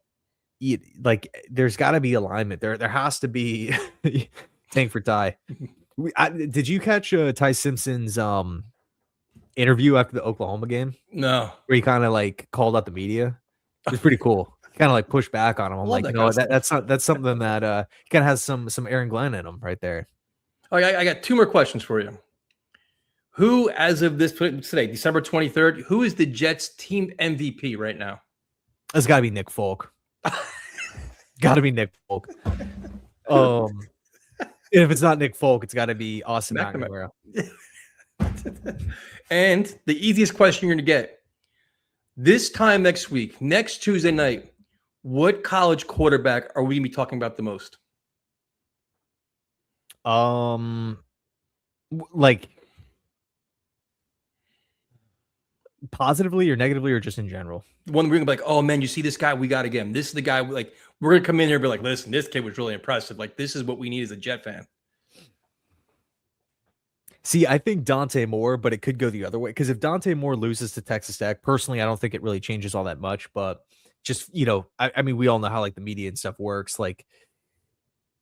there's got to be alignment. There has to be. Tank for Ty. Did you catch Ty Simpson's interview after the Oklahoma game? No. Where he kind of like called out the media. It was pretty cool. Kind of like pushed back on him. I'm like, that's something that kind of has some Aaron Glenn in him right there. I got two more questions for you. Who, as of this today, December 23rd, who is the Jets team MVP right now? It's got to be Nick Folk. Got to be Nick Folk. If it's not Nick Folk, it's got to be Austin McNamara. And the easiest question you're going to get. This time next week, next Tuesday night, what college quarterback are we going to be talking about the most? Like positively or negatively or just in general? One we're going to be like, oh man, you see this guy? We got to get him. This is the guy. We're going to come in here and be like, listen, this kid was really impressive. Like, this is what we need as a Jet fan. See, I think Dante Moore, but it could go the other way. Because if Dante Moore loses to Texas Tech, personally, I don't think it really changes all that much. But just, I mean, we all know how like the media and stuff works. Like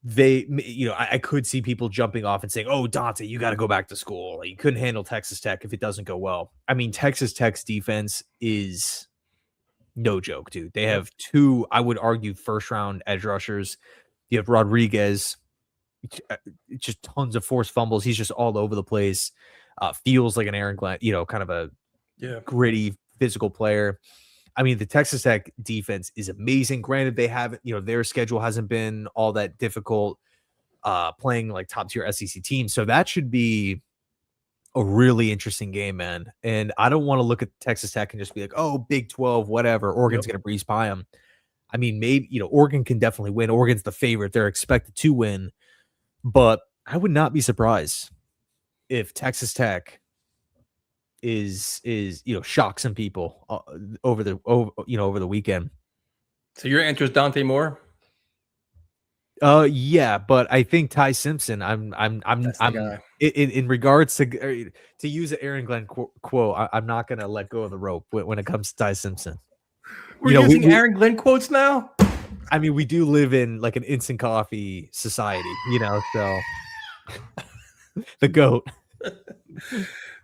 I could see people jumping off and saying, oh, Dante, you got to go back to school. Like, you couldn't handle Texas Tech if it doesn't go well. I mean, Texas Tech's defense is no joke, dude. They have two, I would argue, first-round edge rushers. You have Rodriguez, just tons of forced fumbles. He's just all over the place. Feels like an Aaron Glenn, kind of a gritty, physical player. I mean, the Texas Tech defense is amazing. Granted, they haven't, their schedule hasn't been all that difficult playing like top tier SEC teams. So that should be a really interesting game, man. And I don't want to look at Texas Tech and just be like, oh, Big 12, whatever. Oregon's going to breeze by them. I mean, maybe, Oregon can definitely win. Oregon's the favorite. They're expected to win. But I would not be surprised if Texas Tech is shock some people over the weekend. So your answer is Dante Moore? Yeah, but I think Ty Simpson. I'm in regards to use an Aaron Glenn quote. I'm not gonna let go of the rope when it comes to Ty Simpson. We're using Aaron Glenn quotes now. I mean, we do live in like an instant coffee society, so the GOAT.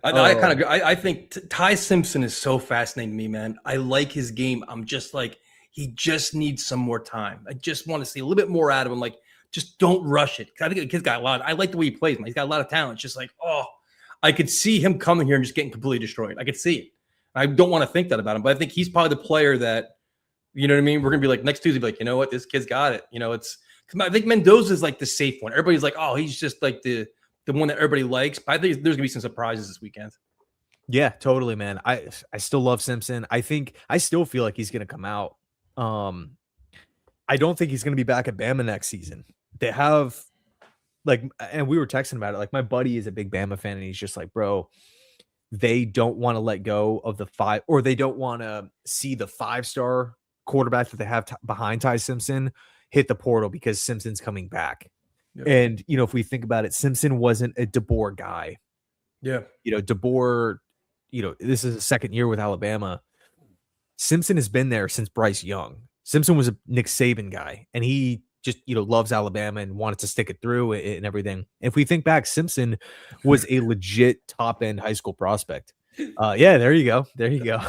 I think Ty Simpson is so fascinating to me, man. I like his game. I'm just like, he just needs some more time. I just want to see a little bit more out of him. Like, just don't rush it. I think the kid's got a lot. I like the way he plays. He's got a lot of talent. It's just like, I could see him coming here and just getting completely destroyed. I could see it. I don't want to think that about him, but I think he's probably the player that, you know what I mean? We're going to be like next Tuesday, like, you know what? This kid's got it. I think Mendoza is like the safe one. Everybody's like, he's just like the one that everybody likes. But I think there's going to be some surprises this weekend. Yeah, totally, man. I still love Simpson. I still feel like he's going to come out. I don't think he's going to be back at Bama next season. They have and we were texting about it. Like, my buddy is a big Bama fan, and he's just like, bro, they don't want to let go of the 5, or they don't want to see the 5-star quarterback that they have behind Ty Simpson hit the portal because Simpson's coming back. Yep. And, if we think about it, Simpson wasn't a DeBoer guy. Yeah. DeBoer, this is his second year with Alabama. Simpson has been there since Bryce Young. Simpson was a Nick Saban guy, and he just, loves Alabama and wanted to stick it through and everything. If we think back, Simpson was a legit top-end high school prospect. Yeah, there you go. There you go.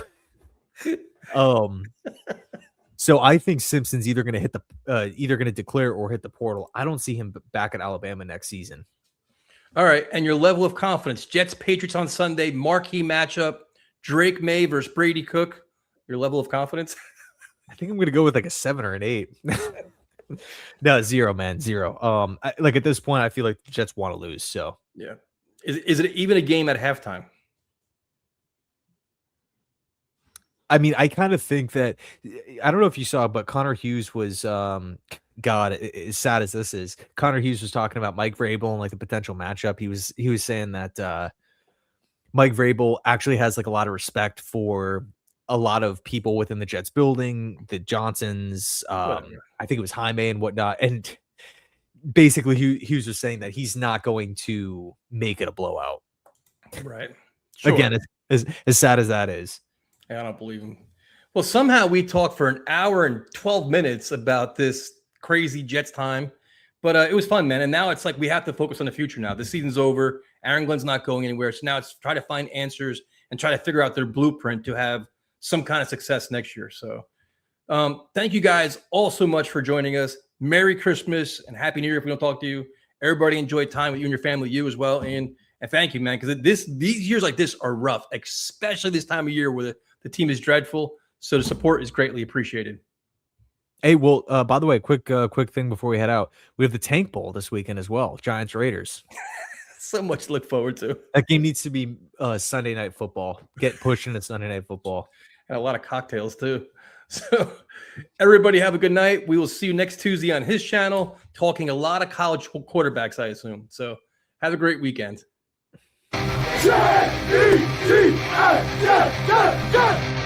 So I think Simpson's either going to declare or hit the portal. I don't see him back at Alabama next season. All right, and your level of confidence: Jets Patriots on Sunday, marquee matchup. Drake May versus Brady Cook. Your level of confidence? I think I'm going to go with like a 7 or an 8. No, 0, man, 0. At this point, I feel like the Jets want to lose. So yeah, is it even a game at halftime? I mean, I kind of think that, I don't know if you saw, but Connor Hughes was, God, as sad as this is, Connor Hughes was talking about Mike Vrabel and like the potential matchup. He was saying that Mike Vrabel actually has like a lot of respect for a lot of people within the Jets building, the Johnsons, I think it was Jaime and whatnot. And basically Hughes was saying that he's not going to make it a blowout. Right. Sure. Again, as sad as that is. I don't believe him. Well, somehow we talked for an hour and 12 minutes about this crazy Jets time, but it was fun, man. And now it's like we have to focus on the future now. The season's over. Aaron Glenn's not going anywhere. So now it's try to find answers and try to figure out their blueprint to have some kind of success next year. So thank you guys all so much for joining us. Merry Christmas and Happy New Year if we don't talk to you. Everybody enjoy time with you and your family, you as well. And thank you, man, because these years like this are rough, especially this time of year where the team is dreadful. So the support is greatly appreciated. Hey, well, by the way, quick thing before we head out. We have the Tank Bowl this weekend as well. Giants Raiders. So much to look forward to. That game needs to be Sunday Night Football. Get pushed into Sunday Night Football. And a lot of cocktails too. So everybody have a good night. We will see you next Tuesday on his channel, talking a lot of college quarterbacks, I assume. So have a great weekend. J-E-T-S-J-J-J